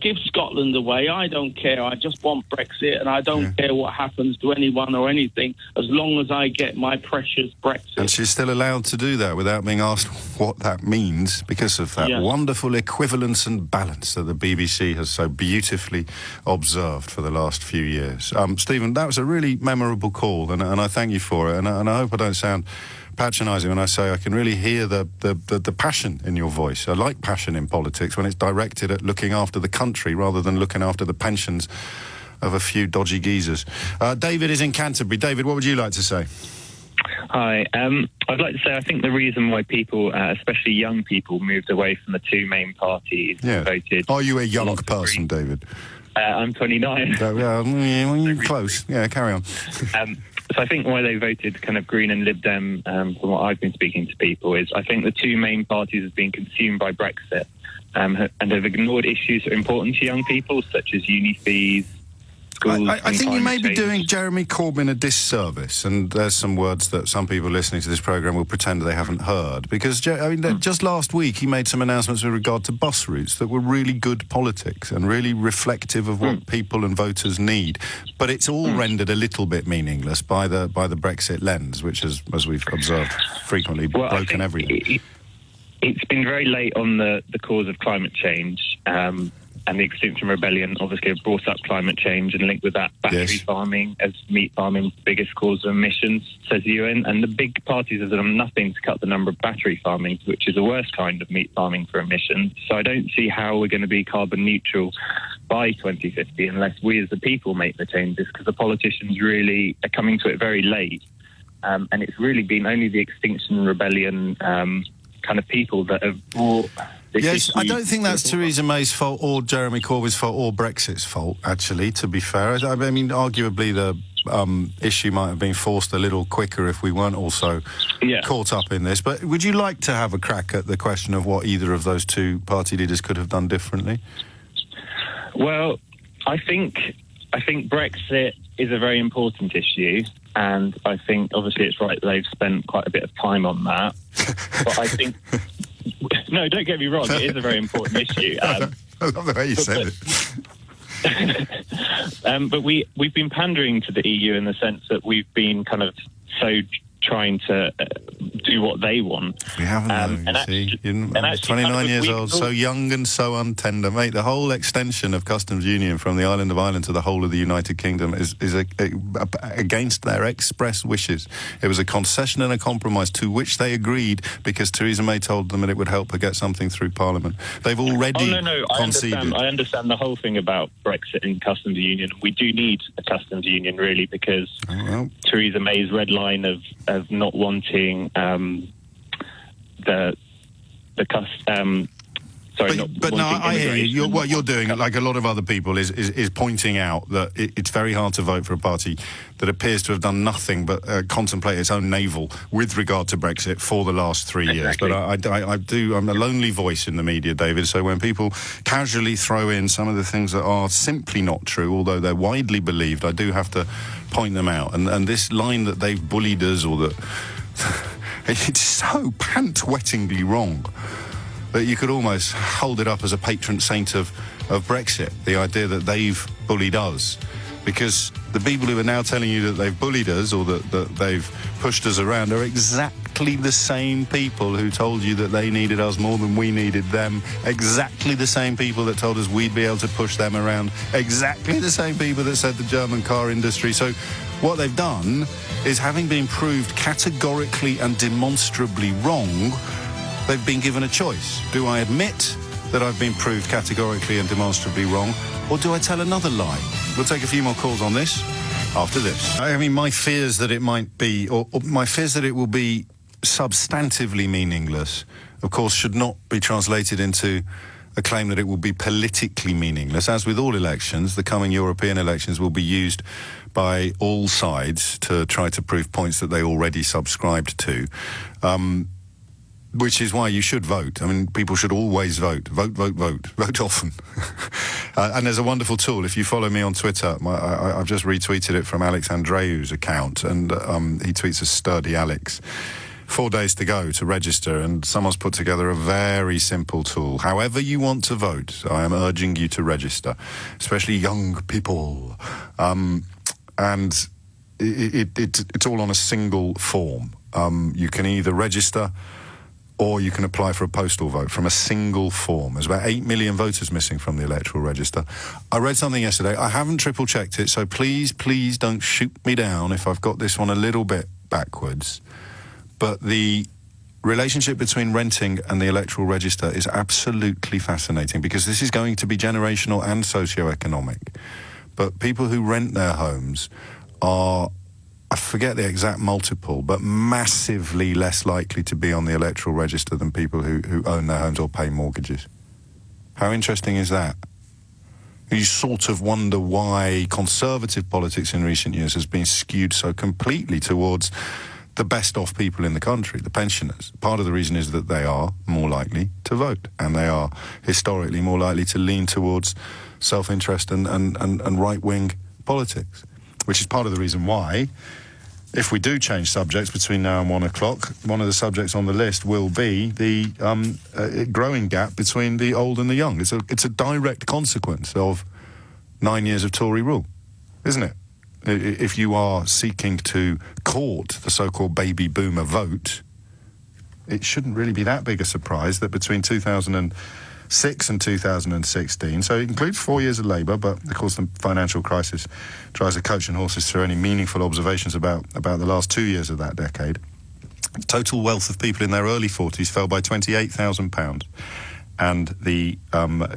Give Scotland away. I don't care. I just want Brexit, and I don't care what happens to anyone or anything, as long as I get my precious Brexit. And she's still allowed to do that without being asked what that means because of that wonderful equivalence and balance that the BBC has so beautifully observed for the last few years. Stephen, that was a really memorable call, and I thank you for it, and I hope I don't sound patronising when I say I can really hear the passion in your voice. I like passion in politics when it's directed at looking after the country rather than looking after the pensions of a few dodgy geezers. David is in Canterbury. David, what would you like to say? Hi. I'd like to say I think the reason why people, especially young people, moved away from the two main parties and voted... Are you a young person, David? I'm 29. You're close. Yeah, carry on. So I think why they voted kind of Green and Lib Dem, from what I've been speaking to people, is I think the two main parties have been consumed by Brexit and have ignored issues that are important to young people, such as uni fees, schools. I think you may be doing Jeremy Corbyn a disservice, and there's some words that some people listening to this programme will pretend they haven't heard, because just last week he made some announcements with regard to bus routes that were really good politics and really reflective of what people and voters need, but it's all rendered a little bit meaningless by the Brexit lens, which has, as we've observed, frequently broken everything. It's been very late on the cause of climate change, and the Extinction Rebellion obviously have brought up climate change and linked with that battery farming as meat farming's biggest cause of emissions, says the UN. And the big parties have done nothing to cut the number of battery farming, which is the worst kind of meat farming for emissions. So I don't see how we're going to be carbon neutral by 2050 unless we as the people make the changes, because the politicians really are coming to it very late. And it's really been only the Extinction Rebellion kind of people that have brought... Yes, I don't think that's Theresa May's fault or Jeremy Corbyn's fault or Brexit's fault, actually, to be fair. I mean, arguably the issue might have been forced a little quicker if we weren't also caught up in this. But would you like to have a crack at the question of what either of those two party leaders could have done differently? Well, I think Brexit is a very important issue, and I think obviously it's right that they've spent quite a bit of time on that. But I think, no, don't get me wrong, it is a very important issue. I love the way you said it. But we've been pandering to the EU in the sense that we've been kind of so trying to do what they want. We haven't, though, you see. You're 29 years old, so young and so untender. Mate, the whole extension of customs union from the island of Ireland to the whole of the United Kingdom is against their express wishes. It was a concession and a compromise to which they agreed because Theresa May told them that it would help her get something through Parliament. They've already conceded. I understand the whole thing about Brexit and customs union. We do need a customs union, really, because Theresa May's red line of not wanting I hear you. What you're doing, like a lot of other people, is pointing out that it's very hard to vote for a party that appears to have done nothing but contemplate its own navel with regard to Brexit for the last 3 years. But I'm a lonely voice in the media, David, so when people casually throw in some of the things that are simply not true, although they're widely believed, I do have to point them out. And this line that they've bullied us, or that it's so pant-wettingly wrong that you could almost hold it up as a patron saint of Brexit, the idea that they've bullied us. Because the people who are now telling you that they've bullied us or that they've pushed us around are exactly the same people who told you that they needed us more than we needed them, exactly the same people that told us we'd be able to push them around, exactly the same people that said the German car industry. So what they've done is, having been proved categorically and demonstrably wrong, they've been given a choice. Do I admit that I've been proved categorically and demonstrably wrong, or do I tell another lie? We'll take a few more calls on this after this. I mean, my fears that it might be, or my fears that it will be substantively meaningless, of course, should not be translated into a claim that it will be politically meaningless. As with all elections, the coming European elections will be used by all sides to try to prove points that they already subscribed to. Which is why you should vote. I mean, people should always vote. Vote, vote, vote. Vote often. And there's a wonderful tool. If you follow me on Twitter, I've just retweeted it from Alex Andreu's account, and he tweets as Sturdy Alex. 4 days to go to register, and someone's put together a very simple tool. However you want to vote, I am urging you to register, especially young people. And it's all on a single form. You can either register, or you can apply for a postal vote from a single form. There's about 8 million voters missing from the electoral register. I read something yesterday. I haven't triple-checked it, so please don't shoot me down if I've got this one a little bit backwards. But the relationship between renting and the electoral register is absolutely fascinating, because this is going to be generational and socio-economic. But people who rent their homes are, I forget the exact multiple, but massively less likely to be on the electoral register than people who own their homes or pay mortgages. How interesting is that? You sort of wonder why Conservative politics in recent years has been skewed so completely towards the best off people in the country, the pensioners. Part of the reason is that they are more likely to vote, and they are historically more likely to lean towards self-interest and right-wing politics, which is part of the reason why, if we do change subjects between now and 1 o'clock, one of the subjects on the list will be the growing gap between the old and the young. It's a direct consequence of 9 years of Tory rule, isn't it? If you are seeking to court the so-called baby boomer vote, it shouldn't really be that big a surprise that between 2006 and 2016, so it includes 4 years of Labour, but of course the financial crisis tries to coach and horses through any meaningful observations about the last 2 years of that decade. Total wealth of people in their early 40s fell by £28,000, and the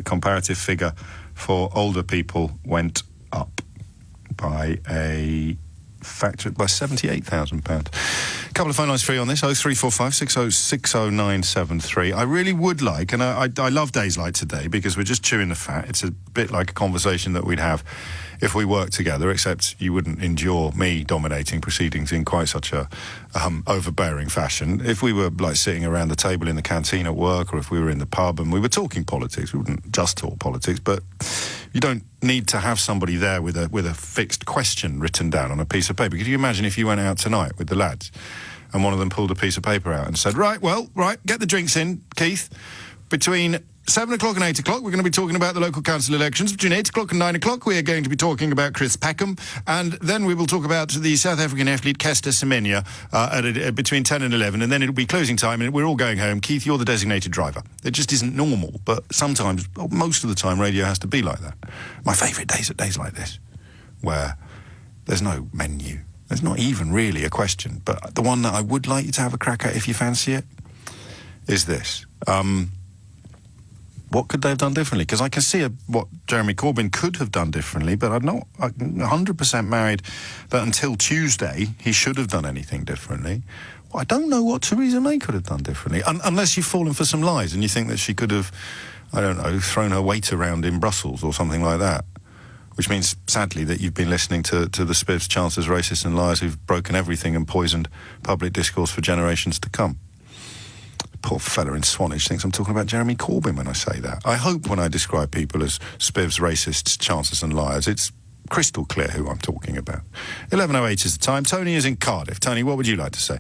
comparative figure for older people went up by a factor by £78,000. A couple of phone lines free on this, 0345 6060973. I really would like, and I love days like today because we're just chewing the fat. It's a bit like a conversation that we'd have if we worked together, except you wouldn't endure me dominating proceedings in quite such a overbearing fashion. If we were, like, sitting around the table in the canteen at work, or if we were in the pub and we were talking politics, we wouldn't just talk politics, but you don't need to have somebody there with a fixed question written down on a piece of paper. Could you imagine if you went out tonight with the lads and one of them pulled a piece of paper out and said, right, get the drinks in, Keith. Between 7 o'clock and 8 o'clock, we're going to be talking about the local council elections. Between 8 o'clock and 9 o'clock, we are going to be talking about Chris Packham. And then we will talk about the South African athlete Kester Semenya between 10 and 11. And then it'll be closing time and we're all going home. Keith, you're the designated driver. It just isn't normal. But sometimes, most of the time, radio has to be like that. My favourite days are days like this, where there's no menu. There's not even really a question. But the one that I would like you to have a crack at if you fancy it is this. What could they have done differently? Because I can see what Jeremy Corbyn could have done differently, but I'm not 100% married that until Tuesday he should have done anything differently. Well, I don't know what Theresa May could have done differently, unless you've fallen for some lies and you think that she could have, I don't know, thrown her weight around in Brussels or something like that. Which means, sadly, that you've been listening to the spivs, chancellors, racists and liars who've broken everything and poisoned public discourse for generations to come. Poor fella in Swanage thinks I'm talking about Jeremy Corbyn when I say that. I hope when I describe people as spivs, racists, chancellors and liars, it's crystal clear who I'm talking about. 11:08 is the time. Tony is in Cardiff. Tony, what would you like to say?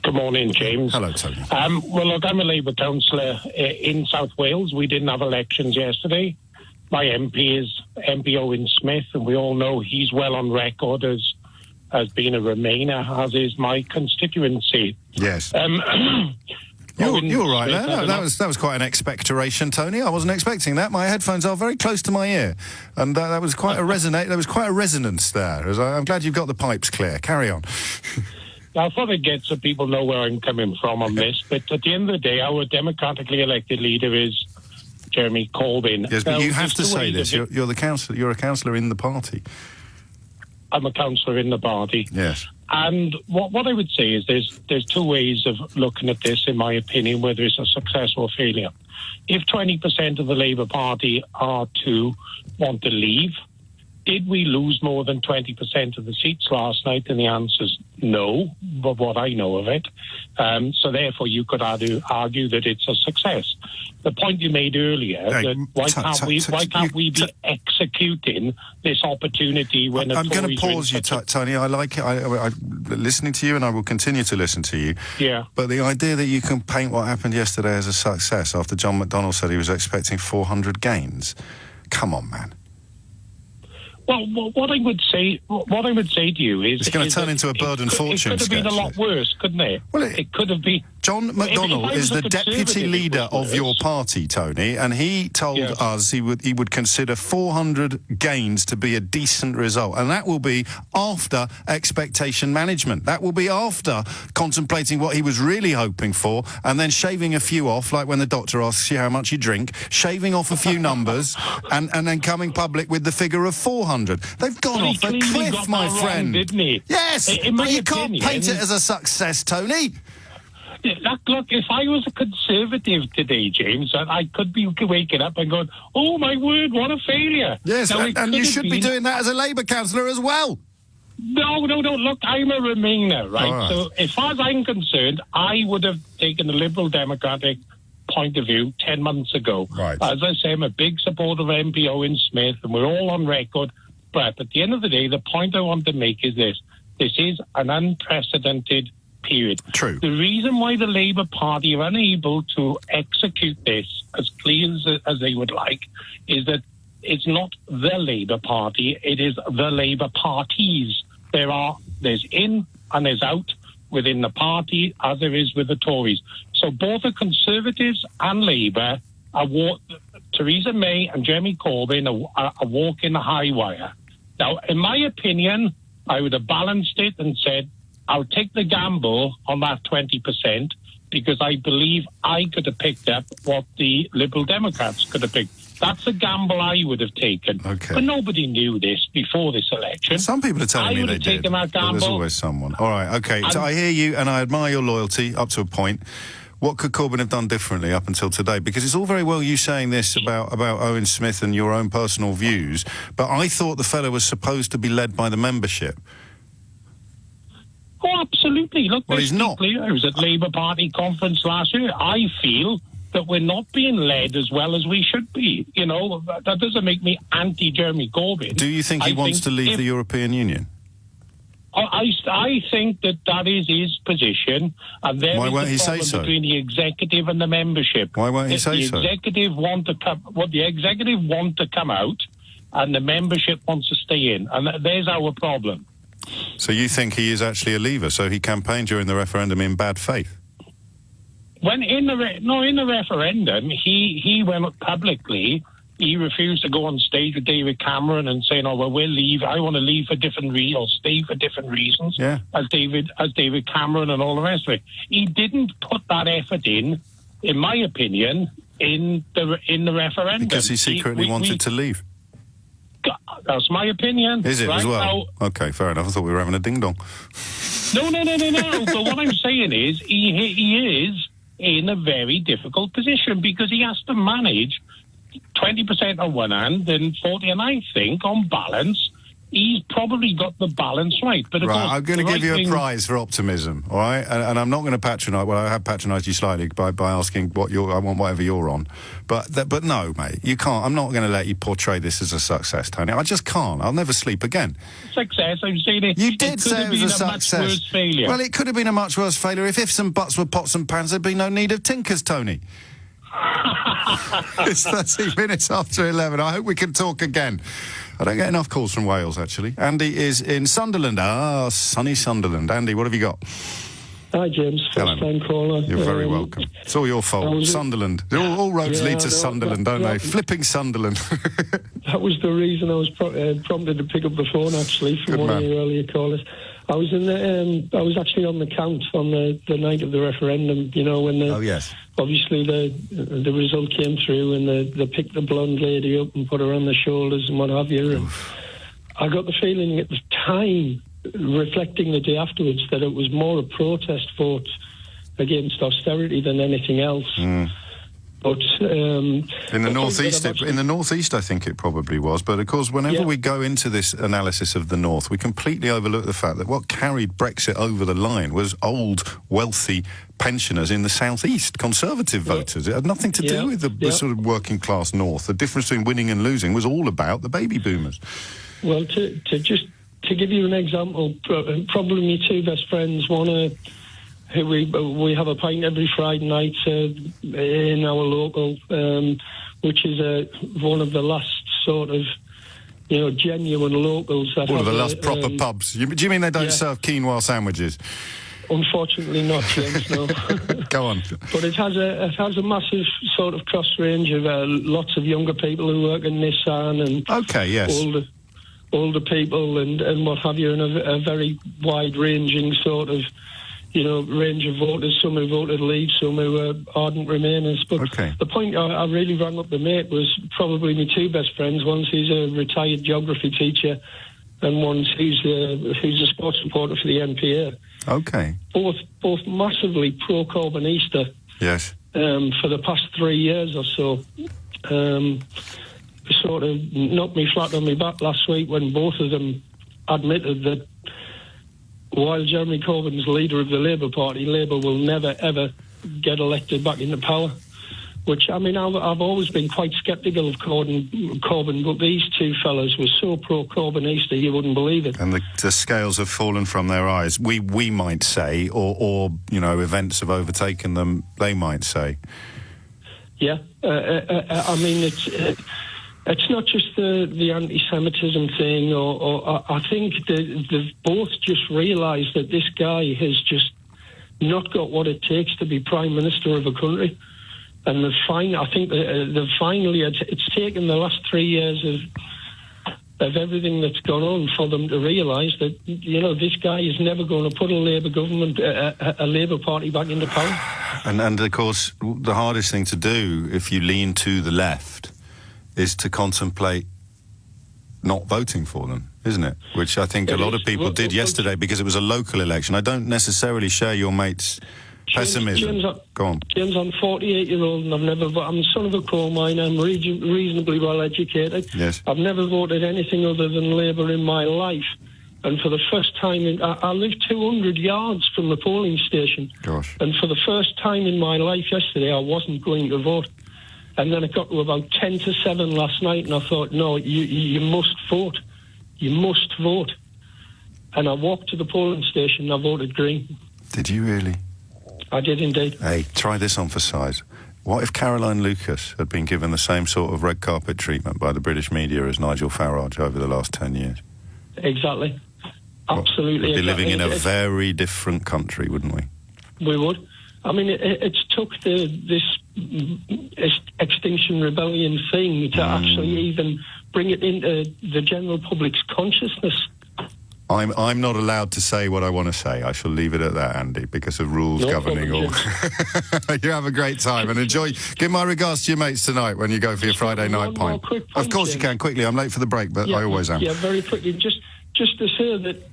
Good morning, James. Hello, Tony. Well, look, I'm a Labour councillor in South Wales. We didn't have elections yesterday. My MP is MP Owen Smith, and we all know he's well on record as being a Remainer, as is my constituency. Yes. You're right there. That was quite an expectoration, Tony. I wasn't expecting that. My headphones are very close to my ear, and that was quite a resonate. There was quite a resonance there. I'm glad you've got the pipes clear. Carry on. I thought I'd get so people know where I'm coming from on this, but at the end of the day, our democratically elected leader is Jeremy Corbyn. Yes, but you have to say this. You're the councillor. You're a councillor in the party. I'm a councillor in the party. Yes. And what I would say is there's two ways of looking at this, in my opinion, whether it's a success or failure. If 20% of the Labour Party are to want to leave, did we lose more than 20% of the seats last night? And the answer's no, but what I know of it. So therefore, you could argue that it's a success. The point you made earlier, that why can't we be executing this opportunity when I'm going to pause you, Tony. I like it. I'm listening to you, and I will continue to listen to you. Yeah. But the idea that you can paint what happened yesterday as a success after John McDonnell said he was expecting 400 gains, come on, man. Well, what I would say to you is it's going to turn into a bird and fortune. It could have been a lot worse, couldn't it? Well, it could have been. John McDonnell is the deputy leader of your party, Tony, and he told us he would consider 400 gains to be a decent result, and that will be after expectation management. That will be after contemplating what he was really hoping for, and then shaving a few off, like when the doctor asks you how much you drink, shaving off a few numbers, and then coming public with the figure of 400. They've gone off a cliff, my friend. Didn't he? Yes, but you can't paint it as a success, Tony. Look, if I was a Conservative today, James, I could be waking up and going, oh, my word, what a failure. Yes, and you should be doing that as a Labour councillor as well. No. Look, I'm a Remainer, right? So as far as I'm concerned, I would have taken the Liberal Democratic point of view 10 months ago. Right. As I say, I'm a big supporter of MP Owen Smith, and we're all on record. But at the end of the day, the point I want to make is this. This is an unprecedented period. True. The reason why the Labour Party are unable to execute this as clear as they would like is that it's not the Labour Party, it is the Labour parties. There's in and there's out within the party as there is with the Tories. So both the Conservatives and Labour Theresa May and Jeremy Corbyn are walking the high wire. Now, in my opinion, I would have balanced it and said, I'll take the gamble on that 20% because I believe I could have picked up what the Liberal Democrats could have picked. That's a gamble I would have taken. Okay. But nobody knew this before this election. Some people are telling me they did. That gamble. There's always someone. All right, okay. So I hear you and I admire your loyalty up to a point. what could Corbyn have done differently up until today? Because it's all very well you saying this about Owen Smith and your own personal views, but I thought the fellow was supposed to be led by the membership. Oh, absolutely. Look, well, he's not. I was at Labour Party conference last year. I feel that we're not being led as well as we should be. You know, that doesn't make me anti-Jeremy Corbyn. Do you think he wants to leave the European Union? I think that is his position, and there Why won't he is the say problem so? between the executive and the membership. Why won't he say so? The executive want to come out, and the membership wants to stay in, and there's our problem. So you think he is actually a leaver? So he campaigned during the referendum in bad faith? When in the referendum, he went publicly. He refused to go on stage with David Cameron and saying, "Oh well, we'll leave. I want to leave for different reasons, or stay for different reasons." Yeah. As David Cameron and all the rest of it. He didn't put that effort in my opinion, in the referendum Because he secretly wanted to leave. That's my opinion. Is it right as well? now, Okay, fair enough. I thought we were having a ding dong. No. But what I'm saying is, he is in a very difficult position because he has to manage 20% on one hand and 40%, and I think, on balance, he's probably got the balance right. But of course, I'm going to give you a prize for optimism, all right? And I'm not going to patronise. Well, I have patronised you slightly by asking I want whatever you're on. But no, mate, you can't. I'm not going to let you portray this as a success, Tony. I just can't. I'll never sleep again. Success, I'm saying it. You did say it was a success. Much worse failure. Well, it could have been a much worse failure. If ifs and buts were pots and pans, there'd be no need of tinkers, Tony. It's 13 minutes after 11. I hope we can talk again. I don't get enough calls from Wales, actually. Andy is in Sunderland. Sunny Sunderland. Andy, what have you got? Hi, James. First-time caller. You're very welcome. It's all your fault. Sunderland. All roads lead to Sunderland, don't they? Flipping Sunderland. That was the reason I was prompted to pick up the phone, actually, from one of your earlier callers. I was I was actually on the count on the night of the referendum. You know, when obviously the result came through and they picked the blonde lady up and put her on the shoulders and what have you. And I got the feeling at the time, reflecting the day afterwards, that it was more a protest vote against austerity than anything else. But in the northeast, I think it probably was. But of course, whenever we go into this analysis of the north, we completely overlook the fact that what carried Brexit over the line was old, wealthy pensioners in the southeast, Conservative voters. It had nothing to do with the sort of working class north. The difference between winning and losing was all about the baby boomers. Well, to give you an example, probably my two best friends, one we have a pint every Friday night in our local, which is one of the last sort of, genuine locals. One of the last proper pubs. Do you mean they don't serve quinoa sandwiches? Unfortunately not, James, no. Go on. But it has a massive sort of cross range of lots of younger people who work in Nissan and older people and what have you, and a very wide-ranging sort of range of voters, some who voted Leave, some who were ardent Remainers. But the point I really rang up the mate was probably my two best friends. One's he's a retired geography teacher, and one's who's a sports reporter for the NPA. Okay. Both massively pro-Corbynista. Yes. For the past 3 years or so. Sort of knocked me flat on my back last week when both of them admitted that while Jeremy Corbyn's leader of the Labour Party, Labour will never, ever get elected back into power. Which, I mean, I've always been quite sceptical of Corbyn, but these two fellas were so pro-Corbynista, you wouldn't believe it. And the scales have fallen from their eyes, we might say, or events have overtaken them, they might say. Yeah. I mean, it's not just the anti-Semitism thing, or I think they've both just realised that this guy has just not got what it takes to be Prime Minister of a country. And I think they've finally, it's taken the last 3 years of everything that's gone on for them to realise that, this guy is never going to put a Labour government, a Labour Party back into power. And of course, the hardest thing to do if you lean to the left is to contemplate not voting for them, isn't it? Which I think a lot of people did yesterday because it was a local election. I don't necessarily share your mate's Pessimism. Go on. James, I'm 48-year-old and I'm son of a coal miner. I'm reasonably well educated. Yes. I've never voted anything other than Labour in my life. And for the first time, I live 200 yards from the polling station. Gosh. And for the first time in my life yesterday, I wasn't going to vote. And then it got to about 10 to 7 last night, and I thought, no, you must vote. You must vote. And I walked to the polling station and I voted Green. Did you really? I did indeed. Hey, try this on for size. What if Caroline Lucas had been given the same sort of red carpet treatment by the British media as Nigel Farage over the last 10 years? Exactly. Absolutely. We'd be living in a very different country, wouldn't we? We would. I mean, it's took this Extinction Rebellion thing to actually even bring it into the general public's consciousness. I'm not allowed to say what I want to say. I shall leave it at that, Andy, because of rules governing all. You have a great time and enjoy. Give my regards to your mates tonight when you go for your Friday night pint. Of course you can. Quickly, I'm late for the break, but I always am. Yeah, very quickly. Just to say that,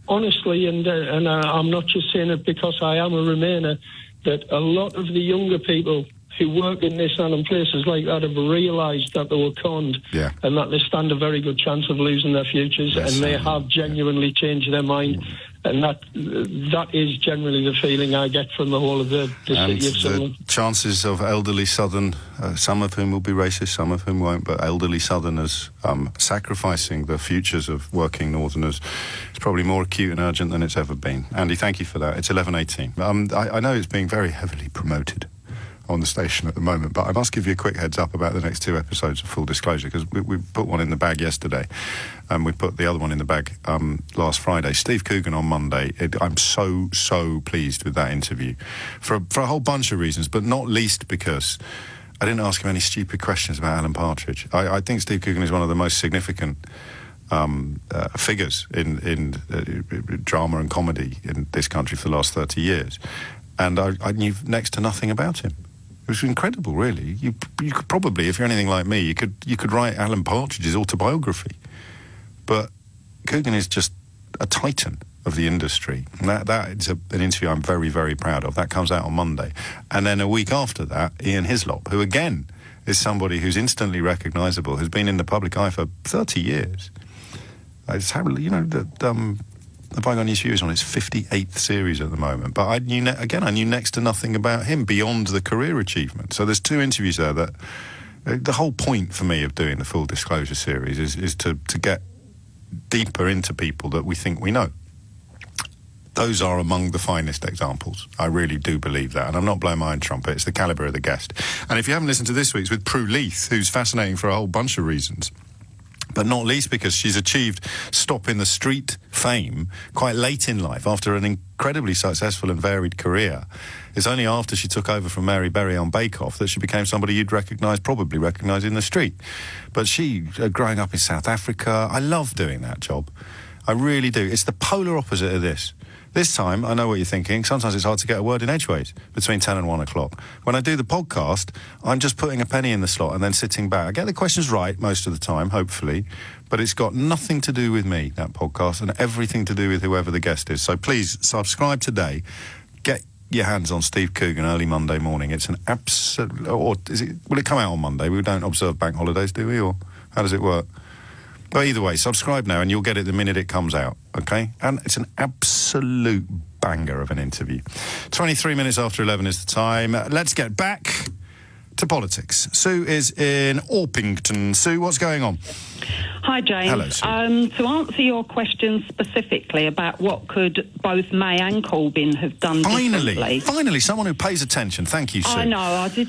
honestly, and I'm not just saying it because I am a Remainer, that a lot of the younger people who work in this and in places like that have realised that they were conned and that they stand a very good chance of losing their futures, and they have genuinely changed their mind. And that is generally the feeling I get from the whole of the city of Sunderland. The chances of elderly Southern, some of whom will be racist, some of whom won't, but elderly Southerners sacrificing the futures of working Northerners is probably more acute and urgent than it's ever been. Andy, thank you for that. It's 11:18. I know it's being very heavily promoted on the station at the moment, but I must give you a quick heads up about the next 2 episodes of Full Disclosure, because we put one in the bag yesterday and we put the other one in the bag last Friday. Steve Coogan on Monday. I'm so pleased with that interview for a whole bunch of reasons, but not least because I didn't ask him any stupid questions about Alan Partridge. I think Steve Coogan is one of the most significant figures in drama and comedy in this country for the last 30 years, and I knew next to nothing about him. It was incredible, really. You could probably, if you're anything like me, you could write Alan Partridge's autobiography. But Coogan is just a titan of the industry. And that is an interview I'm very, very proud of. That comes out on Monday. And then a week after that, Ian Hislop, who again is somebody who's instantly recognisable, has been in the public eye for 30 years. It's how, you know, that the Bygone News is on its 58th series at the moment, but I knew next to nothing about him beyond the career achievement. So there's 2 interviews there that the whole point for me of doing the Full Disclosure series is to get deeper into people that we think we know. Those are among the finest examples. I really do believe that, and I'm not blowing my own trumpet. It's the calibre of the guest. And if you haven't listened to this week's with Prue Leith, who's fascinating for a whole bunch of reasons, but not least because she's achieved Stop in the Street fame quite late in life after an incredibly successful and varied career. It's only after she took over from Mary Berry on Bake Off that she became somebody you'd probably recognise in the street. But she, growing up in South Africa, I love doing that job. I really do. It's the polar opposite of this. This time, I know what you're thinking. Sometimes it's hard to get a word in edgeways between 10 and 1 o'clock. When I do the podcast, I'm just putting a penny in the slot and then sitting back. I get the questions right most of the time, hopefully, but it's got nothing to do with me, that podcast, and everything to do with whoever the guest is. So please, subscribe today. Get your hands on Steve Coogan early Monday morning. It's an absolute... Or will it come out on Monday? We don't observe bank holidays, do we? Or how does it work? But either way, subscribe now and you'll get it the minute it comes out, OK? And it's an absolute banger of an interview. 23 minutes after 11 is the time. Let's get back to politics. Sue is in Orpington. Sue, what's going on? Hi, James. Hello, Sue. To answer your question specifically about what could both May and Corbyn have done differently. Finally, someone who pays attention. Thank you, Sue. I know,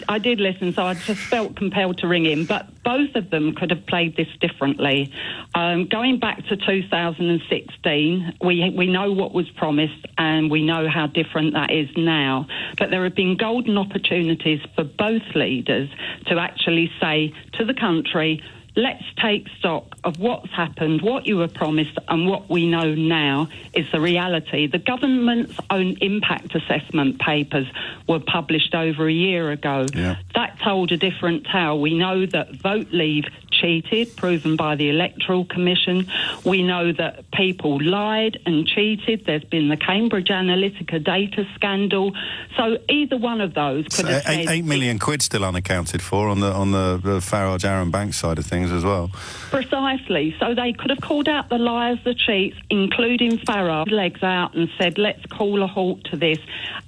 I did listen, so I just felt compelled to ring in. But both of them could have played this differently. Going back to 2016, we know what was promised and we know how different that is now. But there have been golden opportunities for both leaders to actually say to the country, let's take stock of what's happened, what you were promised, and what we know now is the reality. The government's own impact assessment papers were published over a year ago. Yeah. That told a different tale. We know that Vote Leave cheated, proven by the Electoral Commission. We know that people lied and cheated. There's been the Cambridge Analytica data scandal. So either one of those could have said... 8 million quid still unaccounted for on the Farage-Arron Bank side of things as well. Precisely. So they could have called out the liars, the cheats, including Farage, legs out and said, let's call a halt to this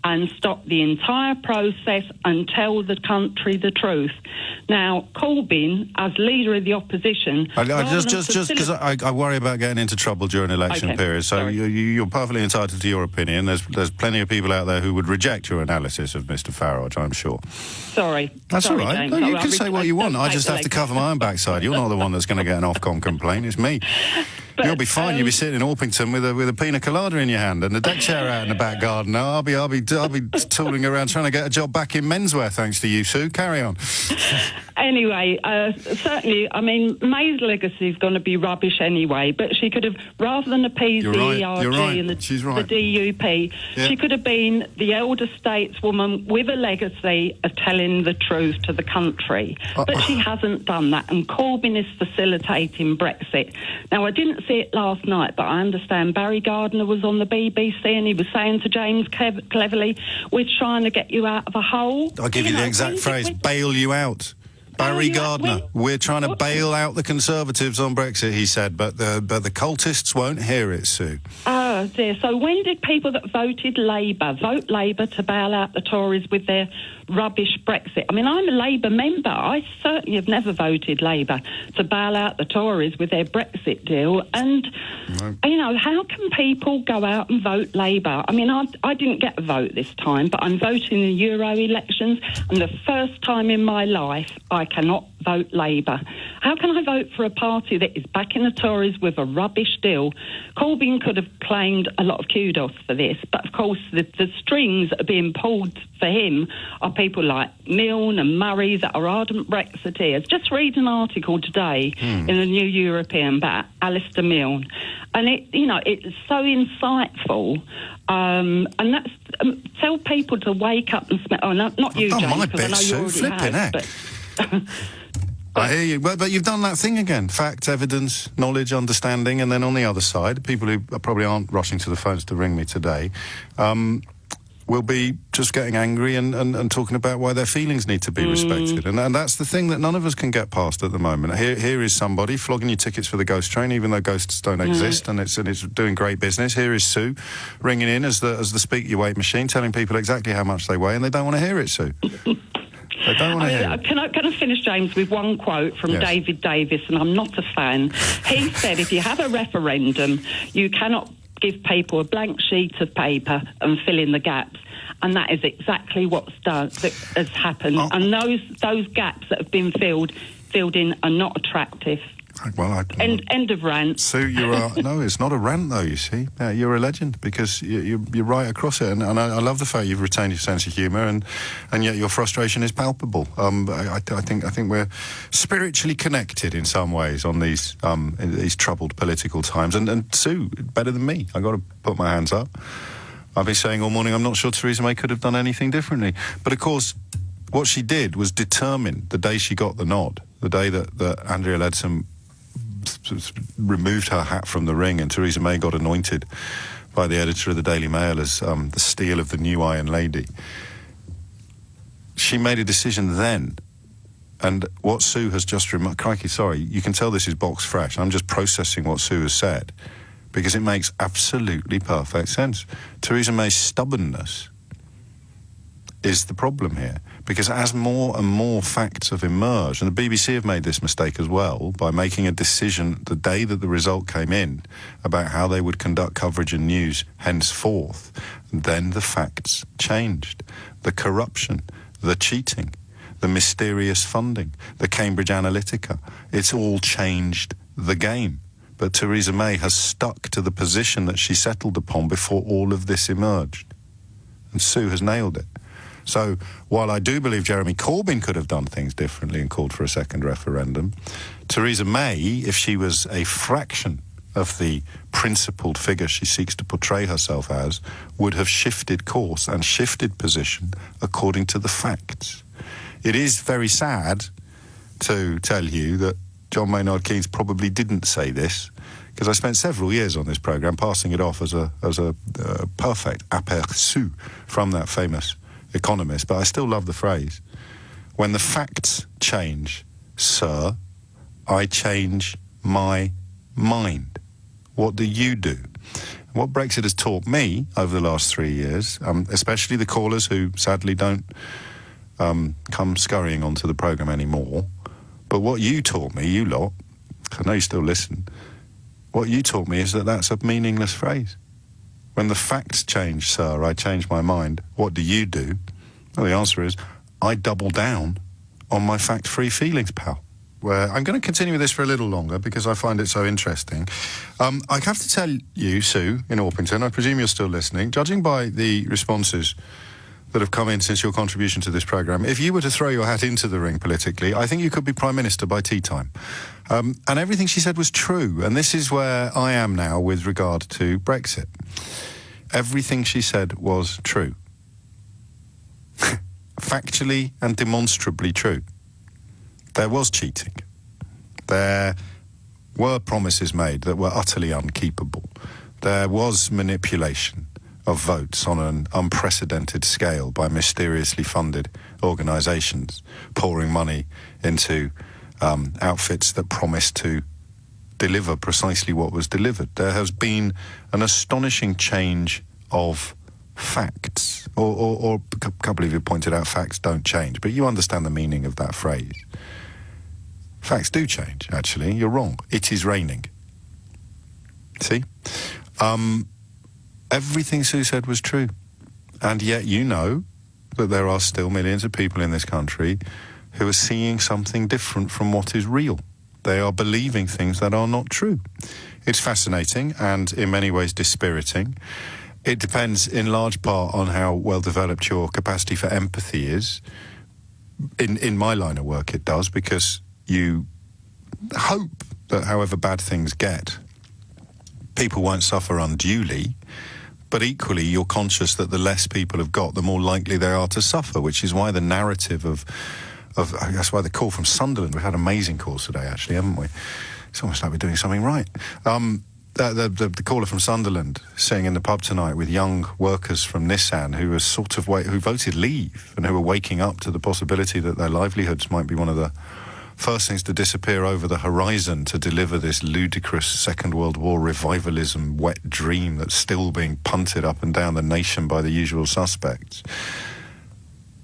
and stop the entire process and tell the country the truth. Now, Corbyn, as leader of the opposition... Just because I worry about getting into trouble during election periods, so you're perfectly entitled to your opinion. There's plenty of people out there who would reject your analysis of Mr Farage, I'm sure. Sorry. That's all right. James. No, you can say what you want. I just have to cover my own backside. You're not the one that's going to get an Ofcom complaint. It's me. But, you'll be fine. You'll be sitting in Orpington with a pina colada in your hand and a deck chair out in the back garden. No, I'll be tooling around trying to get a job back in menswear thanks to you, Sue. Carry on. Anyway, certainly, I mean, May's legacy is going to be rubbish anyway, but she could have, rather than appease the ERG and the DUP, she could have been the elder stateswoman with a legacy of telling the truth to the country. But she hasn't done that, and Corbyn is facilitating Brexit. Now, I didn't see it last night, but I understand Barry Gardiner was on the BBC and he was saying to James Cleverly, we're trying to get you out of a hole. I'll give you the exact phrase, bail you out. Barry Gardiner, we're trying to bail out the Conservatives on Brexit, he said, but the cultists won't hear it, Sue. Oh, dear. So when did people that voted Labour vote Labour to bail out the Tories with their rubbish Brexit? I mean, I'm a Labour member. I certainly have never voted Labour to bail out the Tories with their Brexit deal. And, you know, how can people go out and vote Labour? I mean, I didn't get a vote this time, but I'm voting in the Euro elections, and the first time in my life I cannot vote Labour. How can I vote for a party that is backing the Tories with a rubbish deal? Corbyn could have claimed a lot of kudos for this, but of course the strings that are being pulled for him are people like Milne and Murray that are ardent Brexiteers. Just read an article today in the New European about Alistair Milne, and it's so insightful. And that's tell people to wake up and smell. Oh, not you, James, because I know you already have. But I hear you, but you've done that thing again. Fact, evidence, knowledge, understanding, and then on the other side, people who probably aren't rushing to the phones to ring me today will be just getting angry and talking about why their feelings need to be respected. And that's the thing that none of us can get past at the moment. Here is somebody flogging your tickets for the ghost train, even though ghosts don't exist, and it's doing great business. Here is Sue ringing in as the speak your weight machine, telling people exactly how much they weigh, and they don't want to hear it, Sue. They don't want to hear it. Can I finish, James, with one quote from David Davis, and I'm not a fan. He said, if you have a referendum, you cannot give people a blank sheet of paper and fill in the gaps. And that is exactly that has happened. And those gaps that have been filled in are not attractive. Well, end of rant. Sue, you are... No, it's not a rant, though, you see. You're a legend, because you're right across it. And I love the fact you've retained your sense of humour, and yet your frustration is palpable. I think we're spiritually connected in some ways on these troubled political times. And Sue, better than me. I've got to put my hands up. I've been saying all morning, I'm not sure Theresa May could have done anything differently. But, of course, what she did was determine the day she got the nod, the day that Andrea Leadsom removed her hat from the ring and Theresa May got anointed by the editor of the Daily Mail as the steel of the new Iron Lady. She made a decision then, and what Sue has just crikey, sorry, you can tell this is box fresh. I'm just processing what Sue has said, because it makes absolutely perfect sense. Theresa May's stubbornness is the problem here, because as more and more facts have emerged, and the BBC have made this mistake as well by making a decision the day that the result came in about how they would conduct coverage and news henceforth, then the facts changed. The corruption, the cheating, the mysterious funding, the Cambridge Analytica, it's all changed the game. But Theresa May has stuck to the position that she settled upon before all of this emerged. And Sue has nailed it. So while I do believe Jeremy Corbyn could have done things differently and called for a second referendum, Theresa May, if she was a fraction of the principled figure she seeks to portray herself as, would have shifted course and shifted position according to the facts. It is very sad to tell you that John Maynard Keynes probably didn't say this, because I spent several years on this programme passing it off as a perfect aperçu from that famous economist, but I still love the phrase, when the facts change, sir, I change my mind. What do you do? What Brexit has taught me over the last 3 years, especially the callers who sadly don't come scurrying onto the programme anymore, but what you taught me, you lot, I know you still listen, what you taught me is that that's a meaningless phrase. When the facts change, sir, I change my mind. What do you do? Well, the answer is, I double down on my fact-free feelings, pal. Where I'm going to continue with this for a little longer because I find it so interesting. I have to tell you, Sue, in Orpington, I presume you're still listening, judging by the responses that have come in since your contribution to this programme, if you were to throw your hat into the ring politically, I think you could be Prime Minister by tea time. And everything she said was true, and this is where I am now with regard to Brexit. Everything she said was true. Factually and demonstrably true. There was cheating. There were promises made that were utterly unkeepable. There was manipulation of votes on an unprecedented scale by mysteriously funded organisations, pouring money into outfits that promised to deliver precisely what was delivered. There has been an astonishing change of facts, or a couple of you pointed out facts don't change, but you understand the meaning of that phrase. Facts do change, actually. You're wrong. It is raining. See? Everything Sue said was true. And yet you know that there are still millions of people in this country who are seeing something different from what is real. They are believing things that are not true. It's fascinating and in many ways dispiriting. It depends in large part on how well developed your capacity for empathy is. In my line of work it does, because you hope that however bad things get, people won't suffer unduly, but equally you're conscious that the less people have got, the more likely they are to suffer, which is why the narrative of that's why the call from Sunderland, we've had amazing calls today actually, haven't we? It's almost like we're doing something right. The caller from Sunderland sitting in the pub tonight with young workers from Nissan who were who voted leave and who were waking up to the possibility that their livelihoods might be one of the first things to disappear over the horizon to deliver this ludicrous Second World War revivalism wet dream that's still being punted up and down the nation by the usual suspects.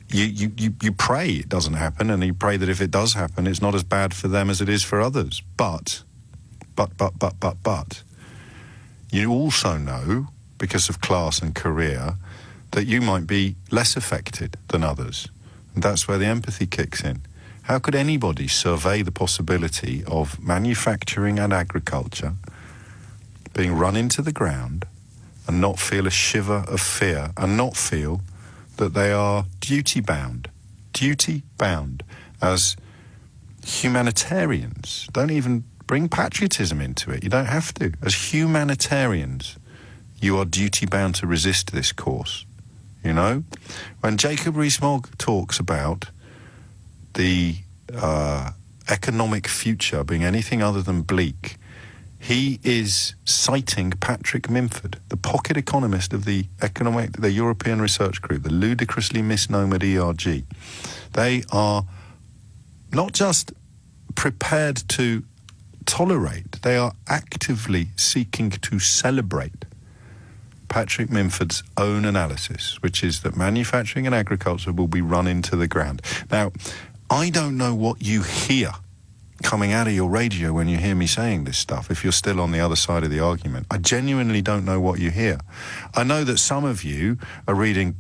You pray it doesn't happen, and you pray that if it does happen, it's not as bad for them as it is for others. But, you also know, because of class and career, that you might be less affected than others. And that's where the empathy kicks in. How could anybody survey the possibility of manufacturing and agriculture being run into the ground and not feel a shiver of fear and not feel that they are duty-bound as humanitarians? Don't even bring patriotism into it. You don't have to. As humanitarians, you are duty-bound to resist this course. You know? When Jacob Rees-Mogg talks about the economic future being anything other than bleak, he is citing Patrick Mimford, the pocket economist of the European Research Group, the ludicrously misnomered ERG. They are not just prepared to tolerate, they are actively seeking to celebrate Patrick Mimford's own analysis, which is that manufacturing and agriculture will be run into the ground. Now, I don't know what you hear coming out of your radio when you hear me saying this stuff, if you're still on the other side of the argument. I genuinely don't know what you hear. I know that some of you are reading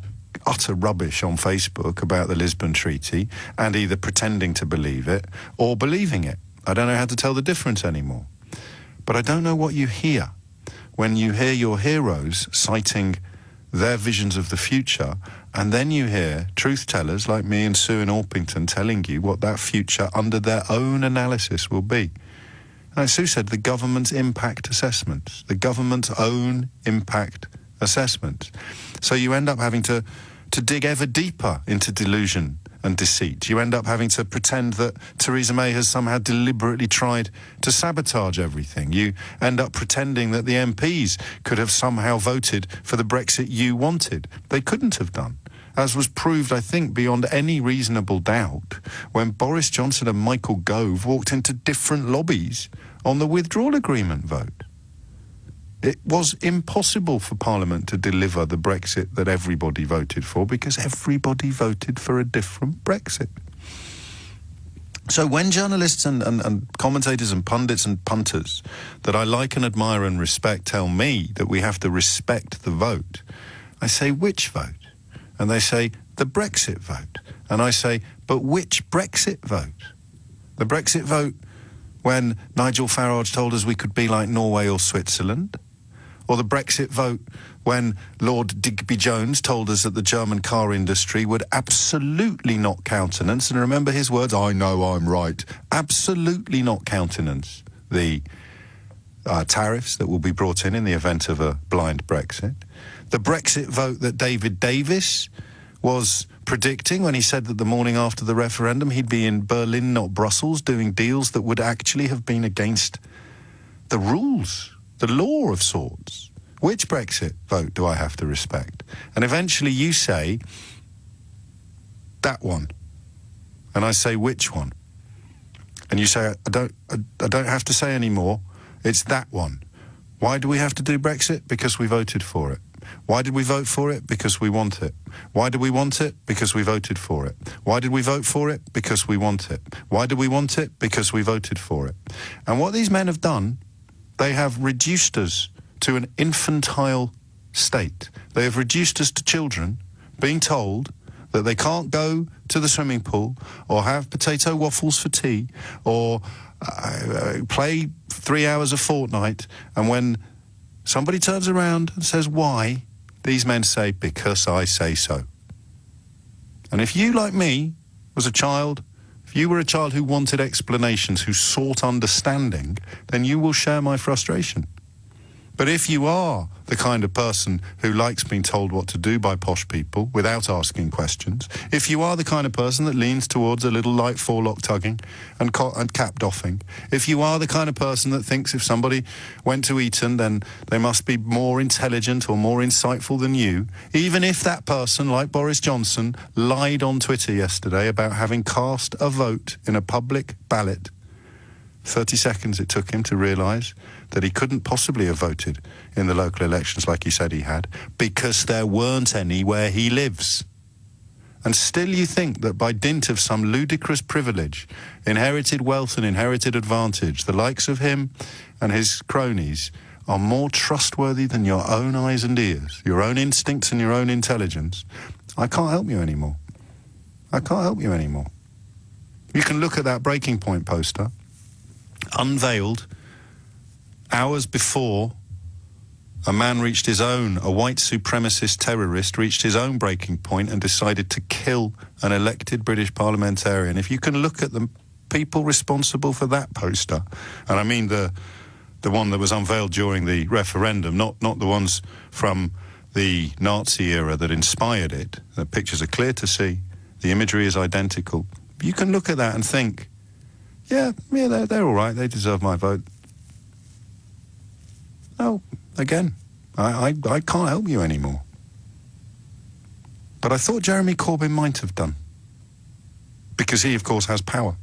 utter rubbish on Facebook about the Lisbon Treaty and either pretending to believe it or believing it. I don't know how to tell the difference anymore. But I don't know what you hear when you hear your heroes citing their visions of the future, and then you hear truth-tellers like me and Sue in Orpington telling you what that future under their own analysis will be. Like Sue said, the government's impact assessments, the government's own impact assessments. So you end up having to dig ever deeper into delusion and deceit. You end up having to pretend that Theresa May has somehow deliberately tried to sabotage everything. You end up pretending that the MPs could have somehow voted for the Brexit you wanted. They couldn't have done, as was proved, I think, beyond any reasonable doubt when Boris Johnson and Michael Gove walked into different lobbies on the withdrawal agreement vote. It was impossible for Parliament to deliver the Brexit that everybody voted for because everybody voted for a different Brexit. So when journalists and commentators and pundits and punters that I like and admire and respect tell me that we have to respect the vote, I say, which vote? And they say, the Brexit vote. And I say, but which Brexit vote? The Brexit vote when Nigel Farage told us we could be like Norway or Switzerland? Or the Brexit vote when Lord Digby Jones told us that the German car industry would absolutely not countenance, and remember his words, I know I'm right, absolutely not countenance the tariffs that will be brought in the event of a blind Brexit. The Brexit vote that David Davis was predicting when he said that the morning after the referendum he'd be in Berlin, not Brussels, doing deals that would actually have been against the rules, the law of sorts. Which Brexit vote do I have to respect? And eventually you say, that one. And I say, which one? And you say, I don't have to say any more. It's that one. Why do we have to do Brexit? Because we voted for it. Why did we vote for it? Because we want it. Why do we want it? Because we voted for it. Why did we vote for it? Because we want it. Why do we want it? Because we voted for it. And what these men have done, they have reduced us to an infantile state. They have reduced us to children being told that they can't go to the swimming pool or have potato waffles for tea or play 3 hours a fortnight, and when somebody turns around and says why, these men say, because I say so. And if you, like me, was a child, if you were a child who wanted explanations, who sought understanding, then you will share my frustration. But if you are the kind of person who likes being told what to do by posh people without asking questions, if you are the kind of person that leans towards a little light forelock tugging and cap doffing, if you are the kind of person that thinks if somebody went to Eton then they must be more intelligent or more insightful than you, even if that person, like Boris Johnson, lied on Twitter yesterday about having cast a vote in a public ballot, 30 seconds it took him to realise that he couldn't possibly have voted in the local elections like he said he had, because there weren't any where he lives. And still you think that by dint of some ludicrous privilege, inherited wealth and inherited advantage, the likes of him and his cronies are more trustworthy than your own eyes and ears, your own instincts and your own intelligence. I can't help you anymore. I can't help you anymore. You can look at that Breaking Point poster, unveiled hours before a man reached his own, a white supremacist terrorist reached his own breaking point and decided to kill an elected British parliamentarian. If you can look at the people responsible for that poster, and I mean the one that was unveiled during the referendum, not the ones from the Nazi era that inspired it. The pictures are clear to see. The imagery is identical. You can look at that and think, yeah, they're all right. They deserve my vote. No, again, I can't help you anymore. But I thought Jeremy Corbyn might have done. Because he, of course, has power.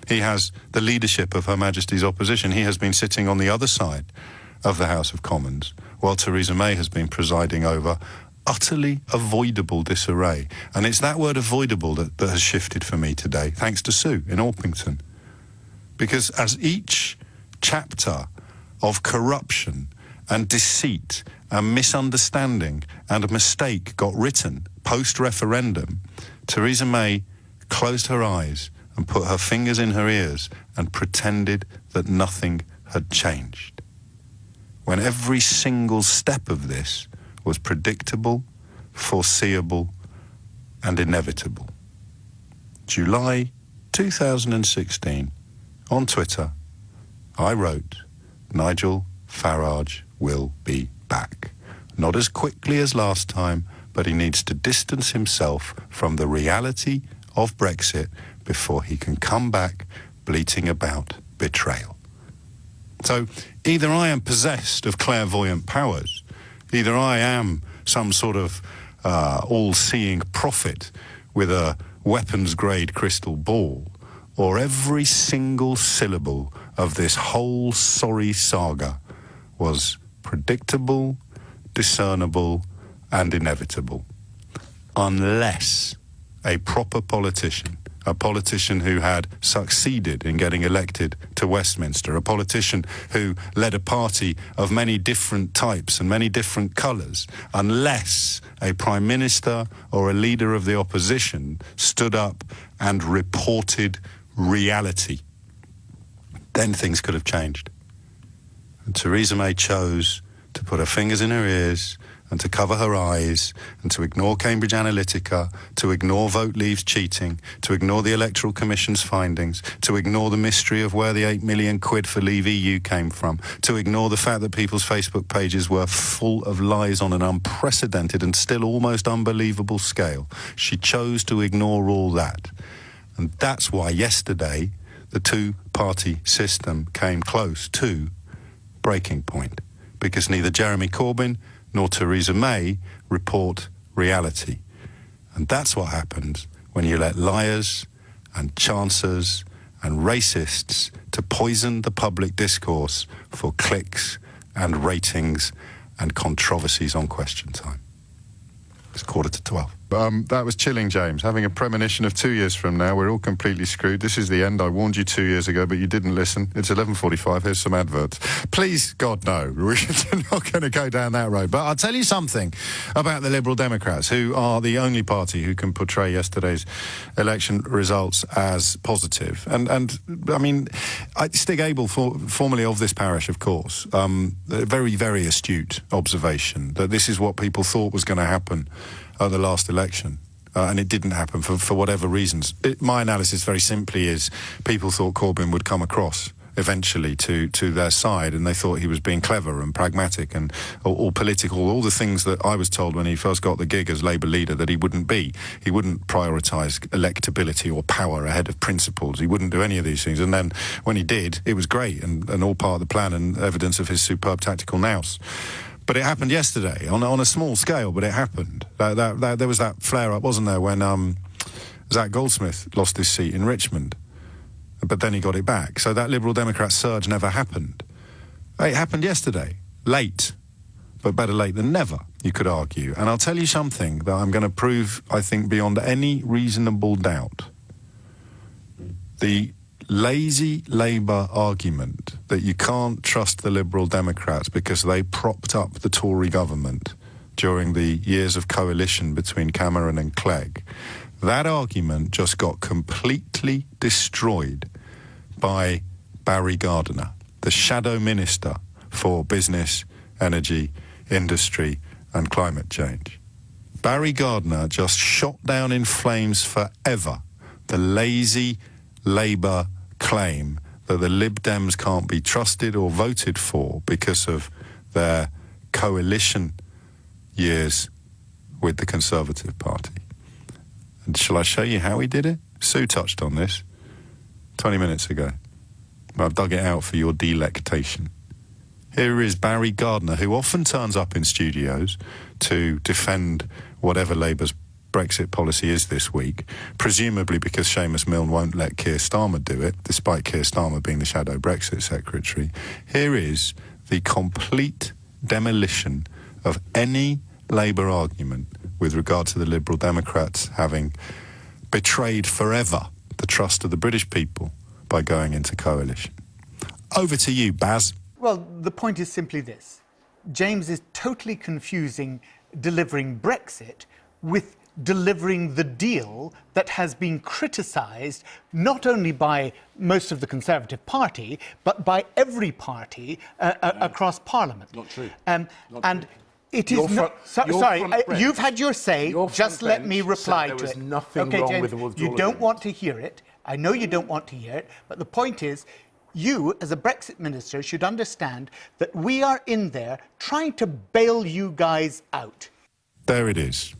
He has the leadership of Her Majesty's opposition. He has been sitting on the other side of the House of Commons, while Theresa May has been presiding over utterly avoidable disarray. And it's that word avoidable that has shifted for me today, thanks to Sue in Orpington. Because as each chapter of corruption and deceit and misunderstanding and a mistake got written post-referendum, Theresa May closed her eyes and put her fingers in her ears and pretended that nothing had changed. When every single step of this was predictable foreseeable and inevitable. July 2016, on Twitter, I wrote, Nigel Farage will be back. Not as quickly as last time, but he needs to distance himself from the reality of Brexit before he can come back bleating about betrayal. So either I am possessed of clairvoyant powers, either I am some sort of all-seeing prophet with a weapons-grade crystal ball, or every single syllable of this whole sorry saga was predictable, discernible, and inevitable. Unless a proper politician, a politician who had succeeded in getting elected to Westminster, a politician who led a party of many different types and many different colours, unless a Prime Minister or a leader of the opposition stood up and reported reality, then things could have changed. And Theresa May chose to put her fingers in her ears and to cover her eyes and to ignore Cambridge Analytica, to ignore Vote Leave's cheating, to ignore the Electoral Commission's findings, to ignore the mystery of where the 8 million quid for Leave EU came from, to ignore the fact that people's Facebook pages were full of lies on an unprecedented and still almost unbelievable scale. She chose to ignore all that. And that's why yesterday the two-party system came close to breaking point, because neither Jeremy Corbyn nor Theresa May report reality. And that's what happens when you let liars and chancers and racists to poison the public discourse for clicks and ratings and controversies on Question Time. It's 11:45. That was chilling, James. Having a premonition of 2 years from now, we're all completely screwed. This is the end. I warned you 2 years ago, but you didn't listen. It's 11:45. Here's some adverts. Please, God, no. We're not going to go down that road. But I'll tell you something about the Liberal Democrats, who are the only party who can portray yesterday's election results as positive. And I mean, Stig Abel, formerly of this parish, of course, a very, very astute observation that this is what people thought was going to happen at the last election, and it didn't happen for whatever reasons. My analysis very simply is people thought Corbyn would come across eventually to their side, and they thought he was being clever and pragmatic and all political, all the things that I was told when he first got the gig as Labour leader that he wouldn't be. He wouldn't prioritise electability or power ahead of principles. He wouldn't do any of these things. And then when he did, it was great and all part of the plan and evidence of his superb tactical nous. But it happened yesterday on a small scale, but it happened. There was that flare-up, wasn't there, when Zach Goldsmith lost his seat in Richmond. But then he got it back. So that Liberal Democrat surge never happened. It happened yesterday. Late. But better late than never, you could argue. And I'll tell you something that I'm going to prove, I think, beyond any reasonable doubt. The lazy Labour argument that you can't trust the Liberal Democrats because they propped up the Tory government during the years of coalition between Cameron and Clegg, that argument just got completely destroyed by Barry Gardiner, the shadow minister for business, energy, industry and climate change. Barry Gardiner just shot down in flames forever the lazy Labour claim that the Lib Dems can't be trusted or voted for because of their coalition years with the Conservative Party. And shall I show you how he did it? Sue touched on this 20 minutes ago. I've dug it out for your delectation. Here is Barry Gardiner, who often turns up in studios to defend whatever Labour's Brexit policy is this week, presumably because Seamus Milne won't let Keir Starmer do it, despite Keir Starmer being the shadow Brexit secretary. Here is the complete demolition of any Labour argument with regard to the Liberal Democrats having betrayed forever the trust of the British people by going into coalition. Over to you, Baz. Well, the point is simply this. James is totally confusing delivering Brexit with delivering the deal that has been criticised not only by most of the Conservative Party, but by every party across Parliament. Not true. And It is not. Sorry, you've had your say. Just let me reply to it. There was nothing okay, wrong James, with the withdrawal you don't agreement. want to hear it. I know you don't want to hear it, but the point is, you, as a Brexit minister, should understand that we are in there trying to bail you guys out. There it is.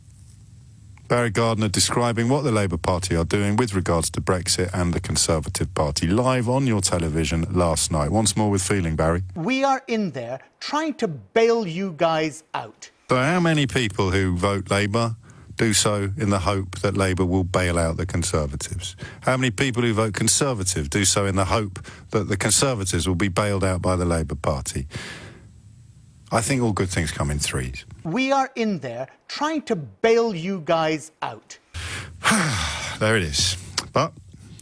Barry Gardiner describing what the Labour Party are doing with regards to Brexit and the Conservative Party, live on your television last night. Once more with feeling, Barry. We are in there trying to bail you guys out. So how many people who vote Labour do so in the hope that Labour will bail out the Conservatives? How many people who vote Conservative do so in the hope that the Conservatives will be bailed out by the Labour Party? I think all good things come in threes. We are in there trying to bail you guys out. There it is. But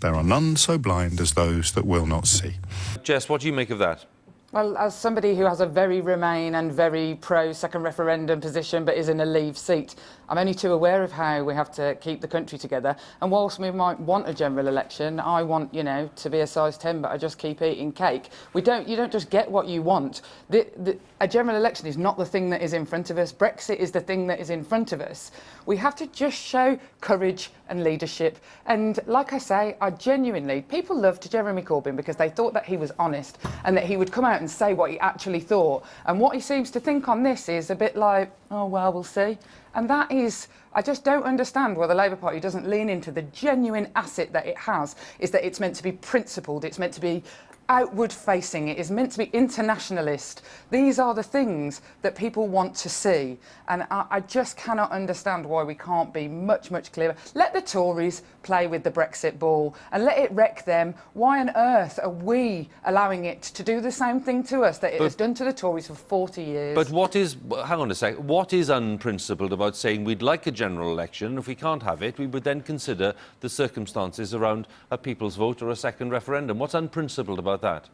there are none so blind as those that will not see. Jess, what do you make of that? Well, as somebody who has a very Remain and very pro-second referendum position but is in a Leave seat, I'm only too aware of how we have to keep the country together. And whilst we might want a general election, I want, you know, to be a size 10, but I just keep eating cake. You don't just get what you want. A general election is not the thing that is in front of us. Brexit is the thing that is in front of us. We have to just show courage and leadership. And like I say, people loved Jeremy Corbyn because they thought that he was honest and that he would come out and say what he actually thought. And what he seems to think on this is a bit like, oh, well, we'll see. And that is, I just don't understand why the Labour Party doesn't lean into the genuine asset that it has, is that it's meant to be principled, it's meant to be outward facing, it is meant to be internationalist. These are the things that people want to see, and I just cannot understand why we can't be much, much clearer. Let the Tories play with the Brexit ball and let it wreck them. Why on earth are we allowing it to do the same thing to us that it has done to the Tories for 40 years? But hang on a sec, what is unprincipled about saying we'd like a general election? If we can't have it, we would then consider the circumstances around a people's vote or a second referendum. What's unprincipled about that?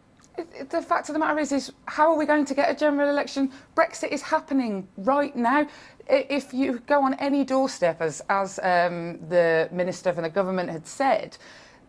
The fact of the matter is how are we going to get a general election? Brexit is happening right now. If you go on any doorstep, as the Minister from the government had said,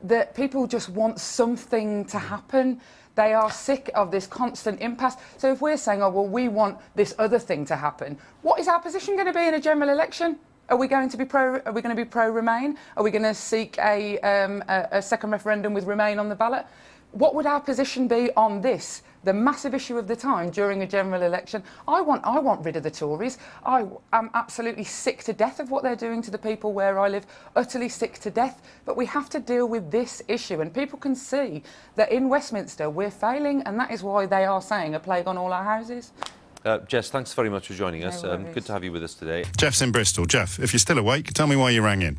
that people just want something to happen. They are sick of this constant impasse. So if we're saying, oh, well, we want this other thing to happen, what is our position going to be in a general election? Are we going to be pro-Remain? Are we going to seek a second referendum with Remain on the ballot? What would our position be on this, the massive issue of the time during a general election? I want rid of the Tories. I am absolutely sick to death of what they're doing to the people where I live, utterly sick to death. But we have to deal with this issue, and people can see that in Westminster we're failing, and that is why they are saying a plague on all our houses. Jess, thanks very much for joining us. Good to have you with us today. Jeff's in Bristol. Jeff, if you're still awake, tell me why you rang in.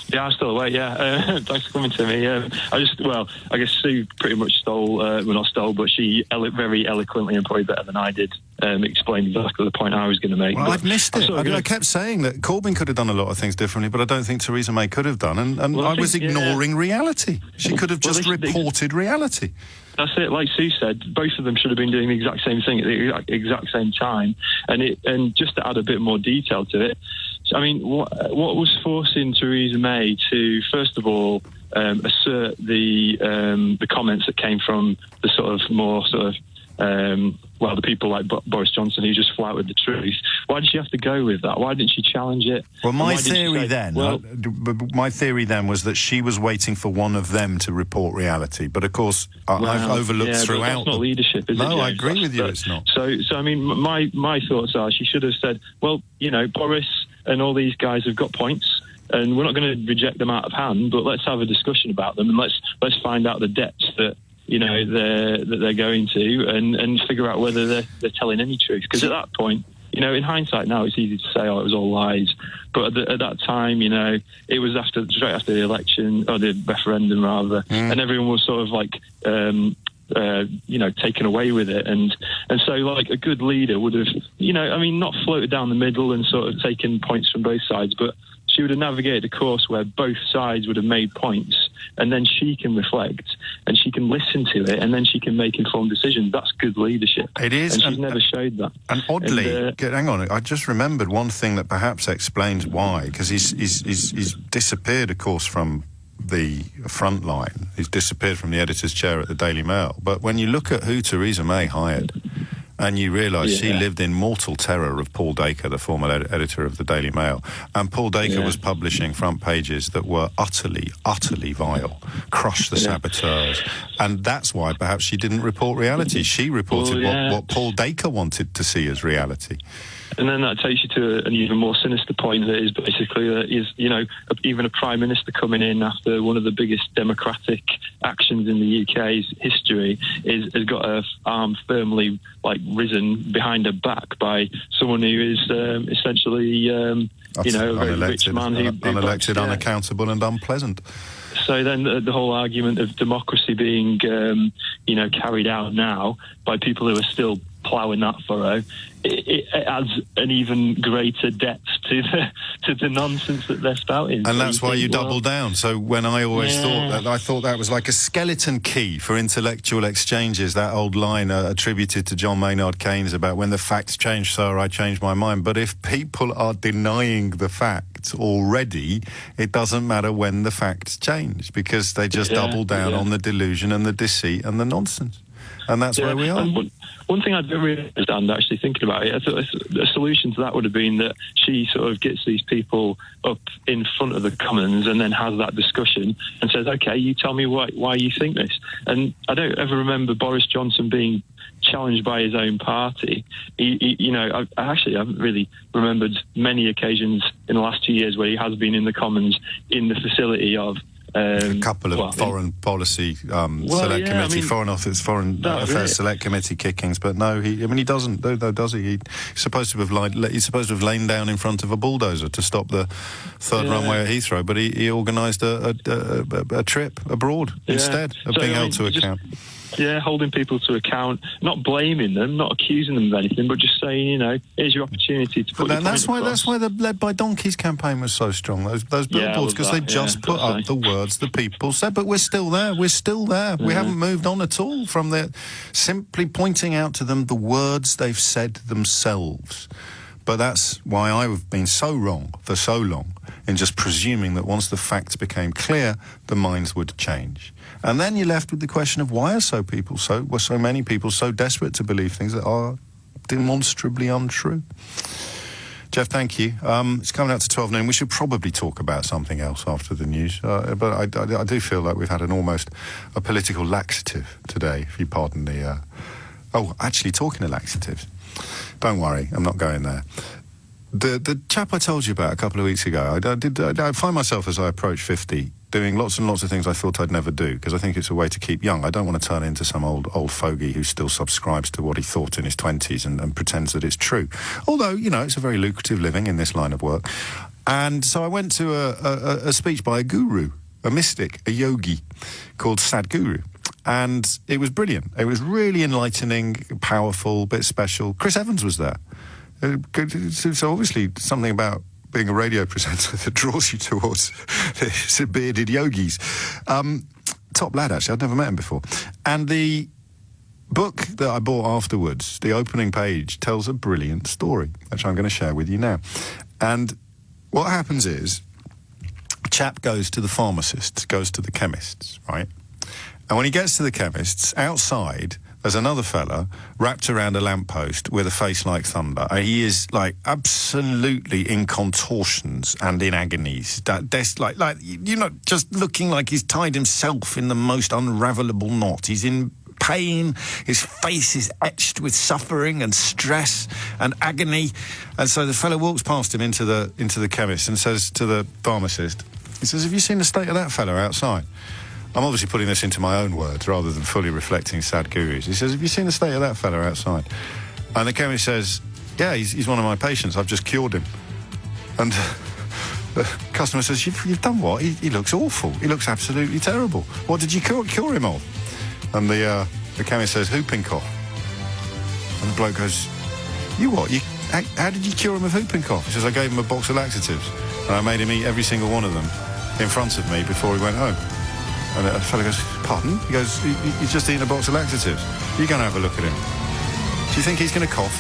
Yeah, I'm still awake, yeah. Thanks for coming to me. I guess Sue pretty much but she very eloquently and probably better than I did explained exactly the point I was going to make. Well, I'd missed it. I kept saying that Corbyn could have done a lot of things differently, but I don't think Theresa May could have done, and I was ignoring reality. She could have just reported reality. That's it. Like Sue said, both of them should have been doing the exact same thing at the exact same time. And just to add a bit more detail to it, I mean, what was forcing Theresa May to, first of all, assert the comments that came from the the people like Boris Johnson who just flouted the truth. Why did she have to go with that? Why didn't she challenge it? Well, my theory then was that she was waiting for one of them to report reality. But of course, I've overlooked throughout. But that's not leadership, is it? No, I agree with you. It's not. So I mean, my thoughts are she should have said, well, you know, Boris and all these guys have got points, and we're not going to reject them out of hand, but let's have a discussion about them, and let's find out the depths that they're going to, and figure out whether they're telling any truth. Because at that point, you know, in hindsight now, it's easy to say, oh, it was all lies. But at that time, you know, it was straight after the election, or the referendum rather, and everyone was sort of like, taken away with it. And so, like, a good leader would have, not floated down the middle and sort of taken points from both sides, but she would have navigated a course where both sides would have made points, and then she can reflect and she can listen to it, and then she can make informed decisions. That's good leadership. It is. And she's never showed that. And oddly, hang on, I just remembered one thing that perhaps explains why, because he's disappeared, of course, from the front line. He's disappeared from the editor's chair at the Daily Mail. But when you look at who Theresa May hired, and you realise she Yeah. lived in mortal terror of Paul Dacre, the former editor of the Daily Mail. And Paul Dacre was publishing front pages that were utterly, utterly vile, crush the saboteurs. And that's why perhaps she didn't report reality. She reported what Paul Dacre wanted to see as reality. And then that takes you to an even more sinister point, that is basically that is, you know, even a Prime Minister coming in after one of the biggest democratic actions in the UK's history has got her arm firmly, like, risen behind her back by someone who is essentially, you know, a very rich man who unelected, unaccountable and unpleasant. So then the whole argument of democracy being, you know, carried out now by people who are still ploughing that furrow, it adds an even greater depth to the nonsense that they're spouting. And that's why you double down. So when I always thought that was like a skeleton key for intellectual exchanges, that old line attributed to John Maynard Keynes about when the facts change, sir, I change my mind. But if people are denying the facts already, it doesn't matter when the facts change, because they just double down on the delusion and the deceit and the nonsense. And that's where we are. And one thing I don't really understand, actually thinking about it, I thought a solution to that would have been that she sort of gets these people up in front of the Commons and then has that discussion and says, OK, you tell me why you think this. And I don't ever remember Boris Johnson being challenged by his own party. You know, I actually haven't really remembered many occasions in the last 2 years where he has been in the Commons in the facility of a couple of foreign policy select committee, foreign affairs select committee kickings, but no, he doesn't, though, does he? He's supposed to have lain down in front of a bulldozer to stop the third runway at Heathrow, but he organised a trip abroad instead of being held to account. Holding people to account, not blaming them, not accusing them of anything, but just saying, you know, here's your opportunity to put. And that's why the Led by Donkeys campaign was so strong. Those billboards, because they just put up the words the people said. But we're still there. We're still there. We haven't moved on at all from simply pointing out to them the words they've said themselves. But that's why I've been so wrong for so long in just presuming that once the facts became clear, the minds would change. And then you're left with the question of why are so many people so desperate to believe things that are demonstrably untrue. Jeff, thank you. It's coming out to 12 noon. We should probably talk about something else after the news. But I do feel like we've had almost a political laxative today, if you pardon the... actually, talking of laxatives. Don't worry, I'm not going there. The chap I told you about a couple of weeks ago, I find myself as I approach 50 doing lots and lots of things I thought I'd never do, because I think it's a way to keep young. I don't want to turn into some old fogey who still subscribes to what he thought in his 20s and pretends that it's true. Although, you know, it's a very lucrative living in this line of work. And so I went to a speech by a guru, a mystic, a yogi, called Sadhguru. And it was brilliant. It was really enlightening, powerful, bit special. Chris Evans was there. So obviously something about being a radio presenter that draws you towards these bearded yogis. Top lad, actually. I'd never met him before. And the book that I bought afterwards, the opening page, tells a brilliant story, which I'm going to share with you now. And what happens is, a chap goes to the pharmacists, goes to the chemists, right? And when he gets to the chemists, outside, there's another fella wrapped around a lamppost with a face like thunder. He is, like, absolutely in contortions and in agonies. Just looking like he's tied himself in the most unravelable knot. He's in pain. His face is etched with suffering and stress and agony. And so the fellow walks past him into the chemist and says to the pharmacist, he says, "Have you seen the state of that fella outside?" I'm obviously putting this into my own words rather than fully reflecting Sadhguru's. He says, "Have you seen the state of that fella outside?" And the chemist says, "Yeah, he's one of my patients. I've just cured him." And the customer says, You've done what? He looks awful. He looks absolutely terrible. What did you cure him of?" And the chemist says, "Whooping cough." And the bloke goes, "You what? How did you cure him of whooping cough?" He says, "I gave him a box of laxatives, and I made him eat every single one of them in front of me before he went home." And the fellow goes, "Pardon?" He goes, "He's just eaten a box of laxatives. You go and have a look at him. Do you think he's going to cough?"